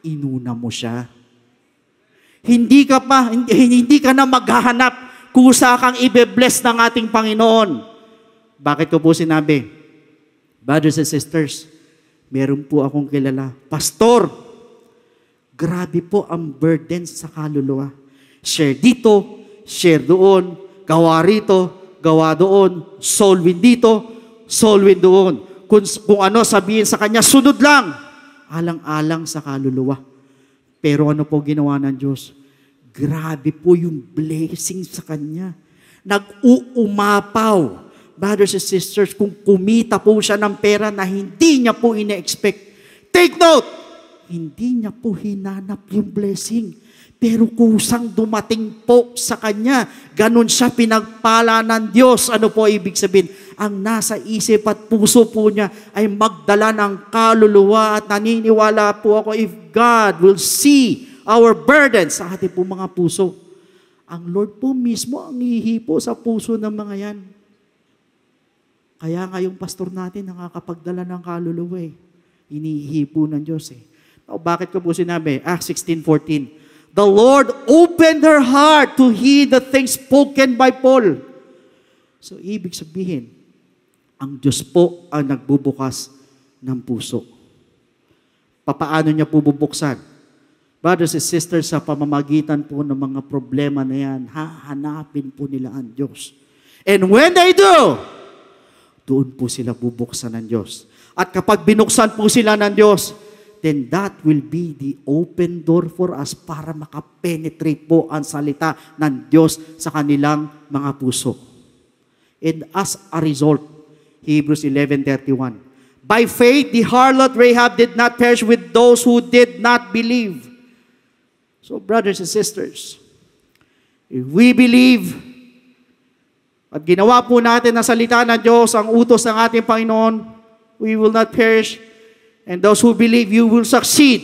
Inuna mo siya. Hindi ka na maghahanap kusa kang ibe-bless ng ating Panginoon. Bakit ko po sinabi? Brothers and sisters, meron po akong kilala. Pastor, grabe po ang burden sa kaluluwa. Share dito, share doon, gawa rito, gawa doon, soul win dito, soul win doon. Kung ano sabihin sa kanya, sunod lang. Alang-alang sa kaluluwa. Pero ano po ginawa ng Diyos? Grabe po yung blessing sa kanya. Nag-uumapaw. Brothers and sisters, kung kumita po siya ng pera na hindi niya po ina-expect, take note, hindi niya po hinanap yung blessing. Pero kusang dumating po sa kanya. Ganon siya pinagpala ng Diyos. Ano po ibig sabihin? Ang nasa isip at puso po niya ay magdala ng kaluluwa at naniniwala po ako if God will see our burdens sa ating po mga puso. Ang Lord po mismo ang hihipo sa puso ng mga yan. Kaya nga yung pastor natin nakakapagdala ng kaluluwa eh. Inihipo ng Diyos eh. Now, bakit ko po sinabi? Acts 16:14. The Lord opened her heart to hear the things spoken by Paul. So, ibig sabihin, ang Diyos po ang nagbubukas ng puso. Papaano niya po bubuksan? Brothers and sisters, sa pamamagitan po ng mga problema na yan, hahanapin po nila ang Diyos. And when they do, doon po sila bubuksan ng Diyos. At kapag binuksan po sila ng Diyos, then that will be the open door for us para makapenetrate po ang salita ng Diyos sa kanilang mga puso. And as a result, Hebrews 11:31, by faith, the harlot Rahab did not perish with those who did not believe. So, brothers and sisters, if we believe at ginawa po natin ang salita ng Diyos, ang utos ng ating Panginoon, we will not perish. And those who believe, you will succeed.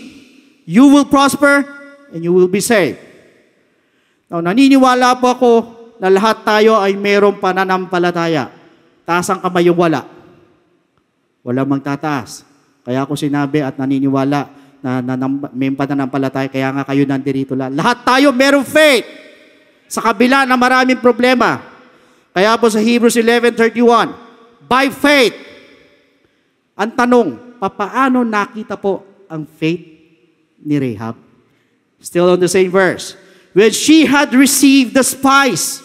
You will prosper, and you will be saved. Now, naniniwala po ako na lahat tayo ay mayroong pananampalataya. Taas ang kamay yung wala. Wala magtataas. Kaya ako sinabi at naniniwala na may pananampalataya, kaya nga kayo nandirito lang. Lahat tayo mayroong faith. Sa kabila na maraming problema. Kaya po sa Hebrews 11:31, by faith, ang tanong, paano nakita po ang faith ni Rahab? Still on the same verse. When she had received the spice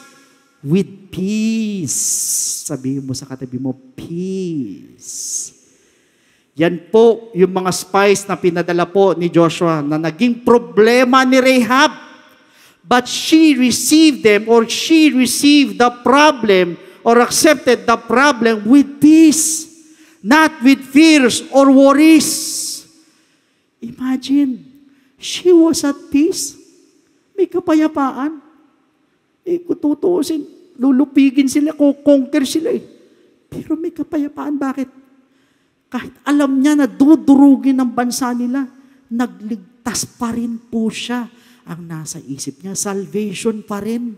with peace. Sabihin mo sa katabi mo, peace. Yan po yung mga spice na pinadala po ni Joshua na naging problema ni Rahab. But she received them or she received the problem or accepted the problem with peace. Not with fears or worries. Imagine, she was at peace. May kapayapaan. Kung tutuusin, lulupigin sila, kukonquer sila eh. Pero may kapayapaan. Bakit? Kahit alam niya na dudurugin ang bansa nila, nagligtas pa rin po siya. Ang nasa isip niya, salvation pa rin.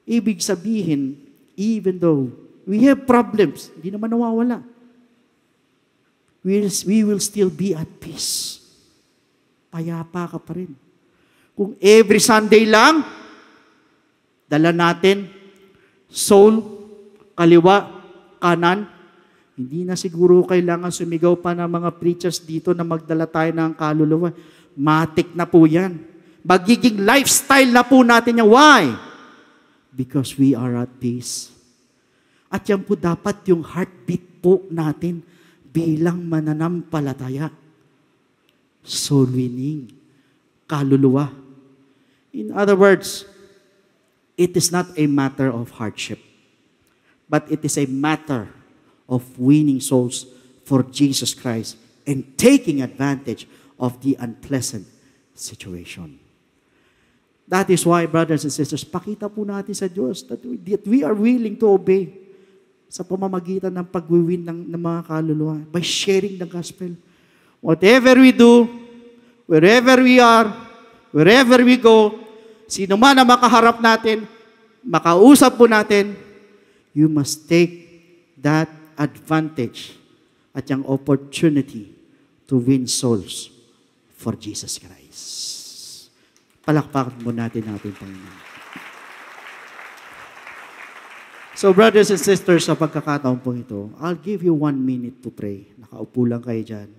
Ibig sabihin, even though we have problems, hindi naman nawawala, we will still be at peace. Payapa ka pa rin. Kung every Sunday lang, dala natin, soul, kaliwa, kanan, hindi na siguro kailangan sumigaw pa ng mga preachers dito na magdala tayo ng kaluluwa. Matik na po yan. Magiging lifestyle na po natin yan. Why? Because we are at peace. At yan po dapat yung heartbeat po natin bilang mananampalataya. Soul winning. Kaluluwa. In other words, it is not a matter of hardship, but it is a matter of winning souls for Jesus Christ and taking advantage of the unpleasant situation. That is why, brothers and sisters, pakita po natin sa Diyos that we are willing to obey sa pamamagitan ng pag-win ng mga kaluluwa by sharing the gospel. Whatever we do, wherever we are, wherever we go, sino man na makaharap natin, makausap po natin, you must take that advantage at yung opportunity to win souls for Jesus Christ. Palakpakan mo natin natin, Panginoon. So, brothers and sisters, sa pagkakataon po ito, I'll give you 1 minute to pray. Nakaupo lang kayo dyan.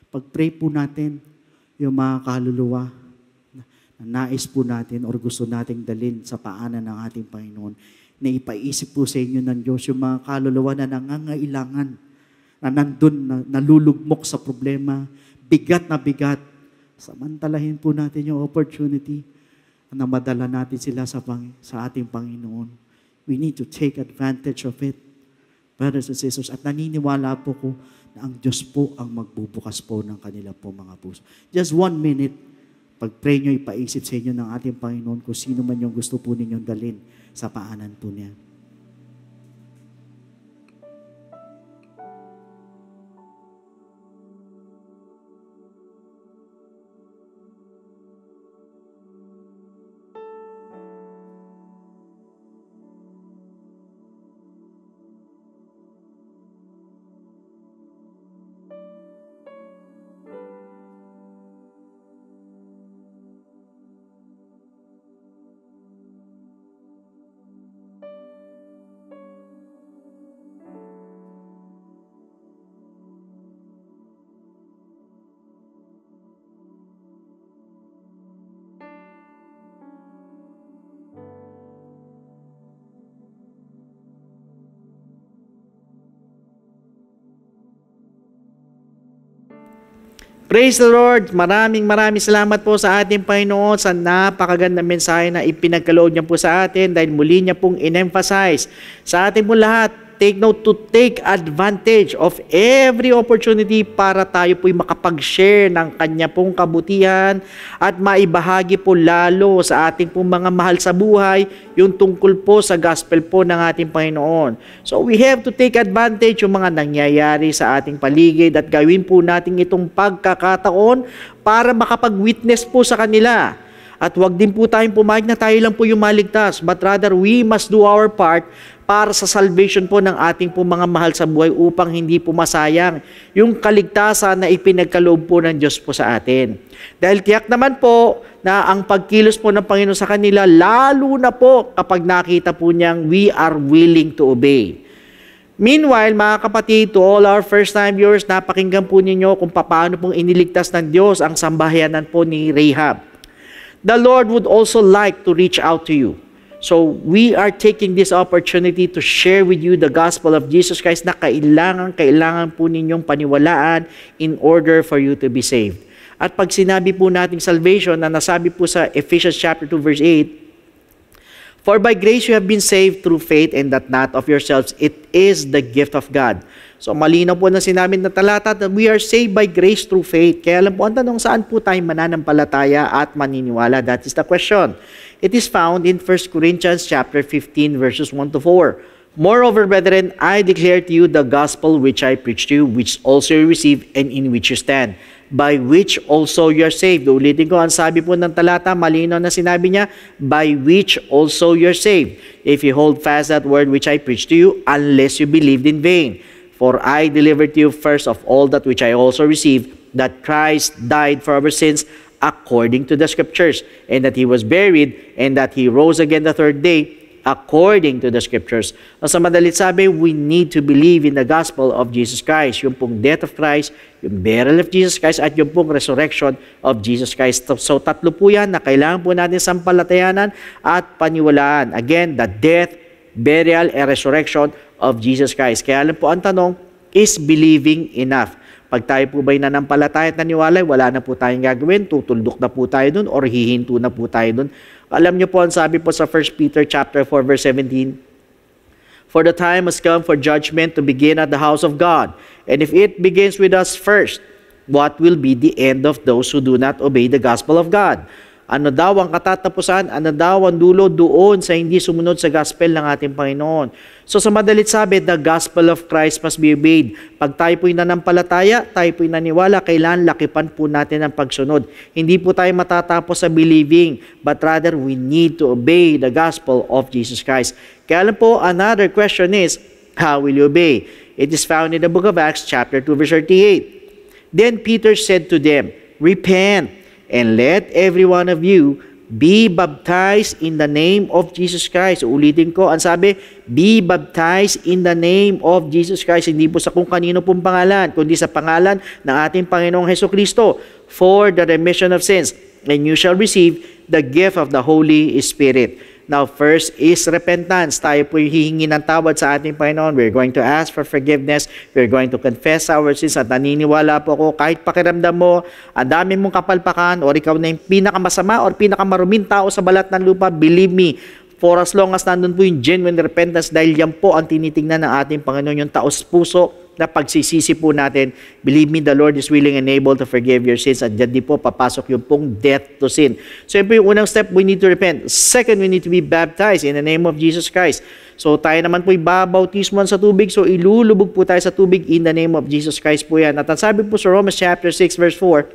Pag-pray po natin, yung mga kaluluwa na nais po natin or gusto nating dalhin sa paanan ng ating Panginoon, na ipaisip po sa inyo ng Diyos yung mga kaluluwa na nangangailangan, na nandun, na nalulugmok sa problema, bigat na bigat. Samantalahin po natin yung opportunity na madala natin sila sa ating Panginoon. We need to take advantage of it, brothers and sisters. At naniniwala po ko na ang Diyos po ang magbubukas po ng kanila po mga puso. Just 1 minute, pag-pray nyo, ipaisip sa inyo ng ating Panginoon kung sino man yung gusto po ninyong dalhin sa paanan po niya. Praise the Lord! Maraming salamat po sa ating Panginoon sa napakagandang mensahe na ipinagkaloob niya po sa atin dahil muli niya pong in-emphasize sa ating po lahat, take note to take advantage of every opportunity para tayo po'y makapag-share ng kanya pong kabutihan at maibahagi po lalo sa ating pong mga mahal sa buhay yung tungkol po sa gospel po ng ating Panginoon. So we have to take advantage yung mga nangyayari sa ating paligid at gawin po natin itong pagkakataon para makapag-witness po sa kanila. At huwag din po tayong pumayag na tayo lang po yung maligtas, but rather we must do our part para sa salvation po ng ating po mga mahal sa buhay upang hindi po masayang yung kaligtasan na ipinagkaloob po ng Diyos po sa atin. Dahil tiyak naman po na ang pagkilos po ng Panginoon sa kanila, lalo na po kapag nakita po niyang we are willing to obey. Meanwhile, mga kapatid, to all our first-time viewers, napakinggan po ninyo kung paano pong iniligtas ng Diyos ang sambahayanan po ni Rahab. The Lord would also like to reach out to you. So, we are taking this opportunity to share with you the gospel of Jesus Christ na kailangan po ninyong paniwalaan in order for you to be saved. At pag sinabi po nating salvation, na nasabi po sa Ephesians chapter 2 verse 8, for by grace you have been saved through faith, and that not of yourselves, it is the gift of God. So malinaw po na sinabi na talata that we are saved by grace through faith. Kaya alam po, ang tanong, saan po tayo mananampalataya at maniniwala? That is the question. It is found in 1 Corinthians chapter 15 verses 1 to 4. Moreover, brethren, I declare to you the gospel which I preached to you, which also you received, and in which you stand, by which also you are saved. Ulitin ko, ang sabi po ng talata, malinaw na sinabi niya, by which also you are saved, if you hold fast that word which I preached to you, unless you believed in vain. For I delivered to you first of all that which I also received, that Christ died for our sins according to the Scriptures, and that He was buried, and that He rose again the third day, according to the Scriptures. Sa madalit sabi, we need to believe in the gospel of Jesus Christ. Yung pong death of Christ, yung burial of Jesus Christ, at yung pong resurrection of Jesus Christ. So tatlo po yan na kailangan po natin sampalatayanan at paniwalaan. Again, the death, burial, and resurrection of Jesus Christ. Kaya alam po ang tanong, is believing enough? Pag tayo po ba'y nanampalataya at naniwala, wala na po tayong gagawin, tutuldok na po tayo dun, or hihinto na po tayo dun. Alam niyo po, ang sabi po sa 1 Peter chapter 4 verse 17, for the time has come for judgment to begin at the house of God. And if it begins with us first, what will be the end of those who do not obey the gospel of God? Ano daw ang katatapusan? Ano daw ang dulo doon sa hindi sumunod sa gospel ng ating Panginoon? So sa madalit sabi, the gospel of Christ must be obeyed. Pag tayo po'y nanampalataya, tayo po'y naniwala, kailangan lakipan po natin ang pagsunod. Hindi po tayo matatapos sa believing, but rather we need to obey the gospel of Jesus Christ. Kaya lang po, another question is, how will you obey? It is found in the book of Acts chapter 2 verse 38. Then Peter said to them, repent, and let every one of you be baptized in the name of Jesus Christ. Ulitin ko, ang sabi, be baptized in the name of Jesus Christ. Hindi po sa kung kanino pong pangalan, kundi sa pangalan ng ating Panginoong Hesukristo, for the remission of sins, and you shall receive the gift of the Holy Spirit. Now, first is repentance. Tayo po hihingi ng tawad sa ating Panginoon. We're going to ask for forgiveness. We're going to confess our sins. At naniniwala po ako, kahit pakiramdam mo, ang dami mong kapalpakan, or ikaw na yung pinakamasama or pinakamaruming tao sa balat ng lupa, believe me, for as long as nandun po yung genuine repentance, dahil yan po ang tinitingnan ng ating Panginoon, yung taos puso na pagsisisi po natin. Believe me, the Lord is willing and able to forgive your sins. At dyan di po papasok yung pong death to sin. So yun po yung unang step, we need to repent. Second, we need to be baptized in the name of Jesus Christ. So tayo naman po ibabautismuhan sa tubig. So ilulubog po tayo sa tubig in the name of Jesus Christ po yan. At ang sabi po sa Romans chapter 6 verse 4,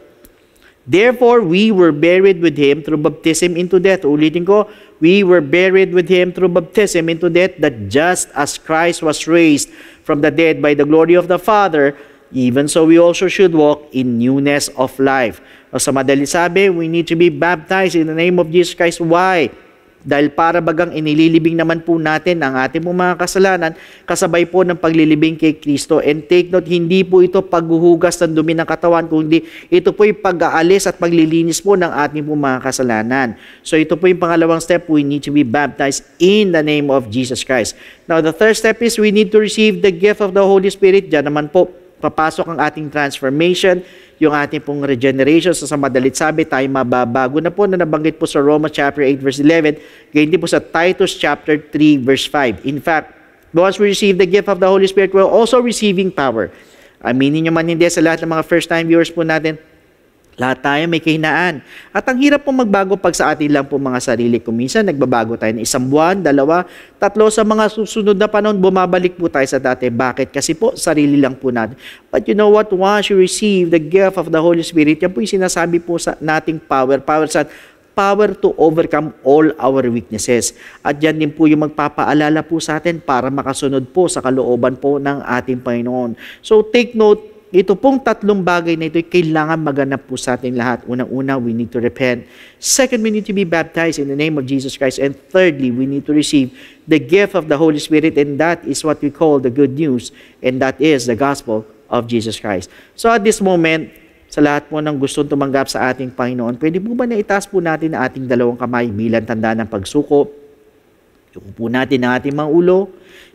therefore, we were buried with Him through baptism into death. Ulitin ko, we were buried with Him through baptism into death, that just as Christ was raised from the dead by the glory of the Father, even so we also should walk in newness of life. O sa madali sabi, we need to be baptized in the name of Jesus Christ. Why? Dahil para bagang inililibing naman po natin ang ating mga kasalanan, kasabay po ng paglilibing kay Kristo. And take note, hindi po ito paghuhugas ng dumi ng katawan, kundi ito po yung pag-aalis at paglilinis po ng ating mga kasalanan. So ito po yung pangalawang step, we need to be baptized in the name of Jesus Christ. Now the third step is we need to receive the gift of the Holy Spirit. Diyan naman po papasok ang ating transformation, yung ating pong regeneration. So sa madalit sabi, tayo mababago na po na nabanggit po sa Romans chapter 8 verse 11, gayon din po sa Titus chapter 3 verse 5. In fact, once we receive the gift of the Holy Spirit, we're also receiving power. Aminin nyo man hindi, sa lahat ng mga first time viewers po natin, lahat tayo may kahinaan. At ang hirap po magbago pag sa atin lang po mga sarili. Kung minsan nagbabago tayo ng 1 buwan, 2, 3, sa mga susunod na panahon, bumabalik po tayo sa dati. Bakit? Kasi po, sarili lang po natin. But you know what? Once you receive the gift of the Holy Spirit, yan po yung sinasabi po sa nating power. Power to overcome all our weaknesses. At yan din po yung magpapaalala po sa atin para makasunod po sa kalooban po ng ating Panginoon. So take note, ito pong tatlong bagay na ito kailangan maganap po sa atin lahat. Unang-una, we need to repent. Second, we need to be baptized in the name of Jesus Christ. And thirdly, we need to receive the gift of the Holy Spirit, and that is what we call the good news, and that is the gospel of Jesus Christ. So at this moment, sa lahat po ng gustong tumanggap sa ating Panginoon, pwede po ba na itaas po natin ang ating dalawang kamay bilang tanda ng pagsuko? Yuko po natin ang ating mga ulo.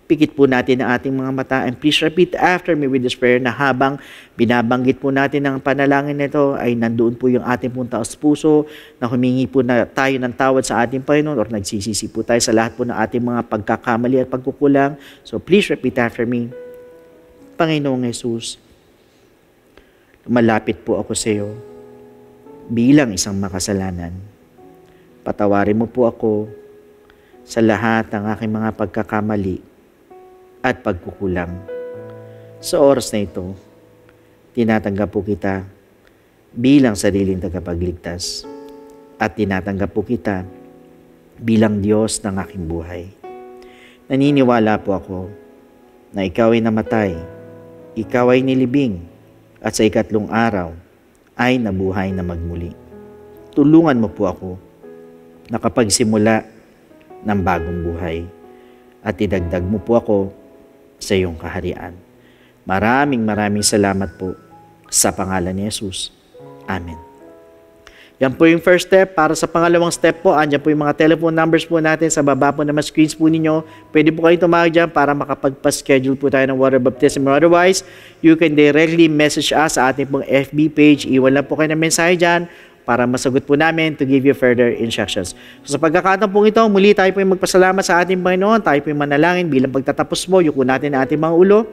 Pikit po natin ang ating mga mata, and please repeat after me with this prayer na habang binabanggit po natin ang panalangin nito ay nandoon po yung ating pong taos puso na humingi po na tayo ng tawad sa ating Panginoon, or nagsisisi po tayo sa lahat po ng ating mga pagkakamali at pagkukulang. So please repeat after me. Panginoong Jesus, malapit po ako sa iyo bilang isang makasalanan. Patawarin mo po ako sa lahat ng aking mga pagkakamali at pagkukulang. Sa oras na ito, tinatanggap po kita bilang sariling tagapagligtas, at tinatanggap po kita bilang Diyos ng aking buhay. Naniniwala po ako na ikaw ay namatay, ikaw ay nilibing, at sa ikatlong araw ay nabuhay na magmuli. Tulungan mo po ako na kapagsimula ng bagong buhay, at idagdag mo po ako sa iyong kaharian. Maraming salamat po sa pangalan ni Jesus. Amen. Yan po yung first step. Para sa pangalawang step po, andyan po yung mga telephone numbers po natin sa baba po na mga screens po ninyo. Pwede po kayo tumawag dyan para makapagpa-schedule po tayo ng water baptism. Otherwise, you can directly message us sa ating pong FB page. Iwan lang po kayo ng mensahe dyan para masagot po namin to give you further instructions. So sa pagkakataon po ito, muli tayo po yung magpasalamat sa ating Panginoon. Tayo po yung manalangin bilang pagtatapos mo. Yuko natin ang ating mga ulo.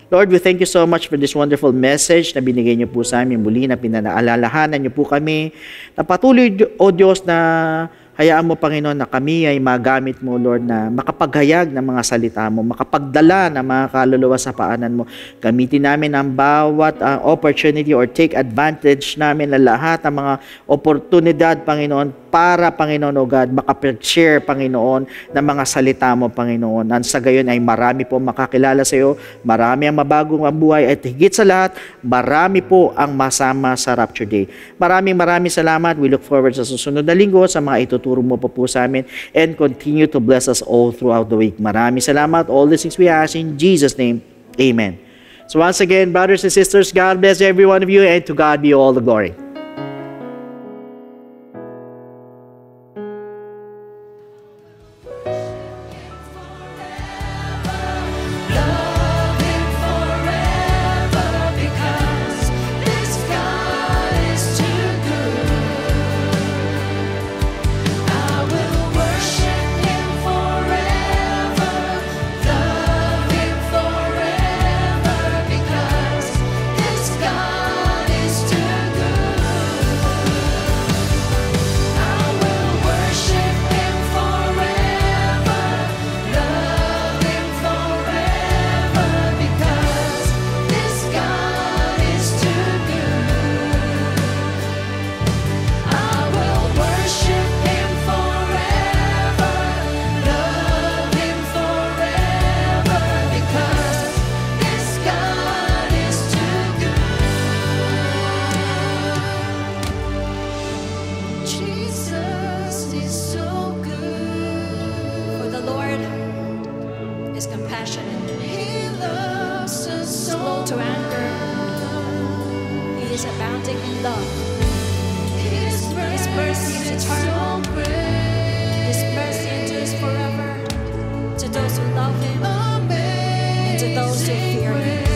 Lord, we thank you so much for this wonderful message na binigay niyo po sa amin muli, na pinaalalahanan niyo po kami, na patuloy, O Diyos, na hayaan mo, Panginoon, na kami ay magamit mo, Lord, na makapaghayag ng mga salita mo, makapagdala ng mga kaluluwa sa paanan mo. Gamitin namin ang bawat opportunity or take advantage namin na lahat ng mga oportunidad, Panginoon, para, Panginoon, O God, makapag-share, Panginoon, ng mga salita mo, Panginoon. At sa gayon ay marami po makakilala sa iyo, marami ang mabagong buhay, at higit sa lahat, marami po ang masama sa Rapture Day. Maraming salamat. We look forward sa susunod na linggo sa mga ituturo mo po sa amin, and continue to bless us all throughout the week. Maraming salamat. All these things we ask in Jesus' name. Amen. So once again, brothers and sisters, God bless every one of you, and to God be all the glory. Love Him forever, because this God is too good. I will worship Him forever, love Him forever, because this God is too good. I will worship Him forever, love Him forever, because this God is too good. I will worship Him forever, love Him forever, because this God is too good. Jesus is so good. For the Lord is compassionate. He loves us so Slow to anger. He is abounding in love. His mercy is eternal. so great. His mercy endures forever to those who love Him and to those who fear Him.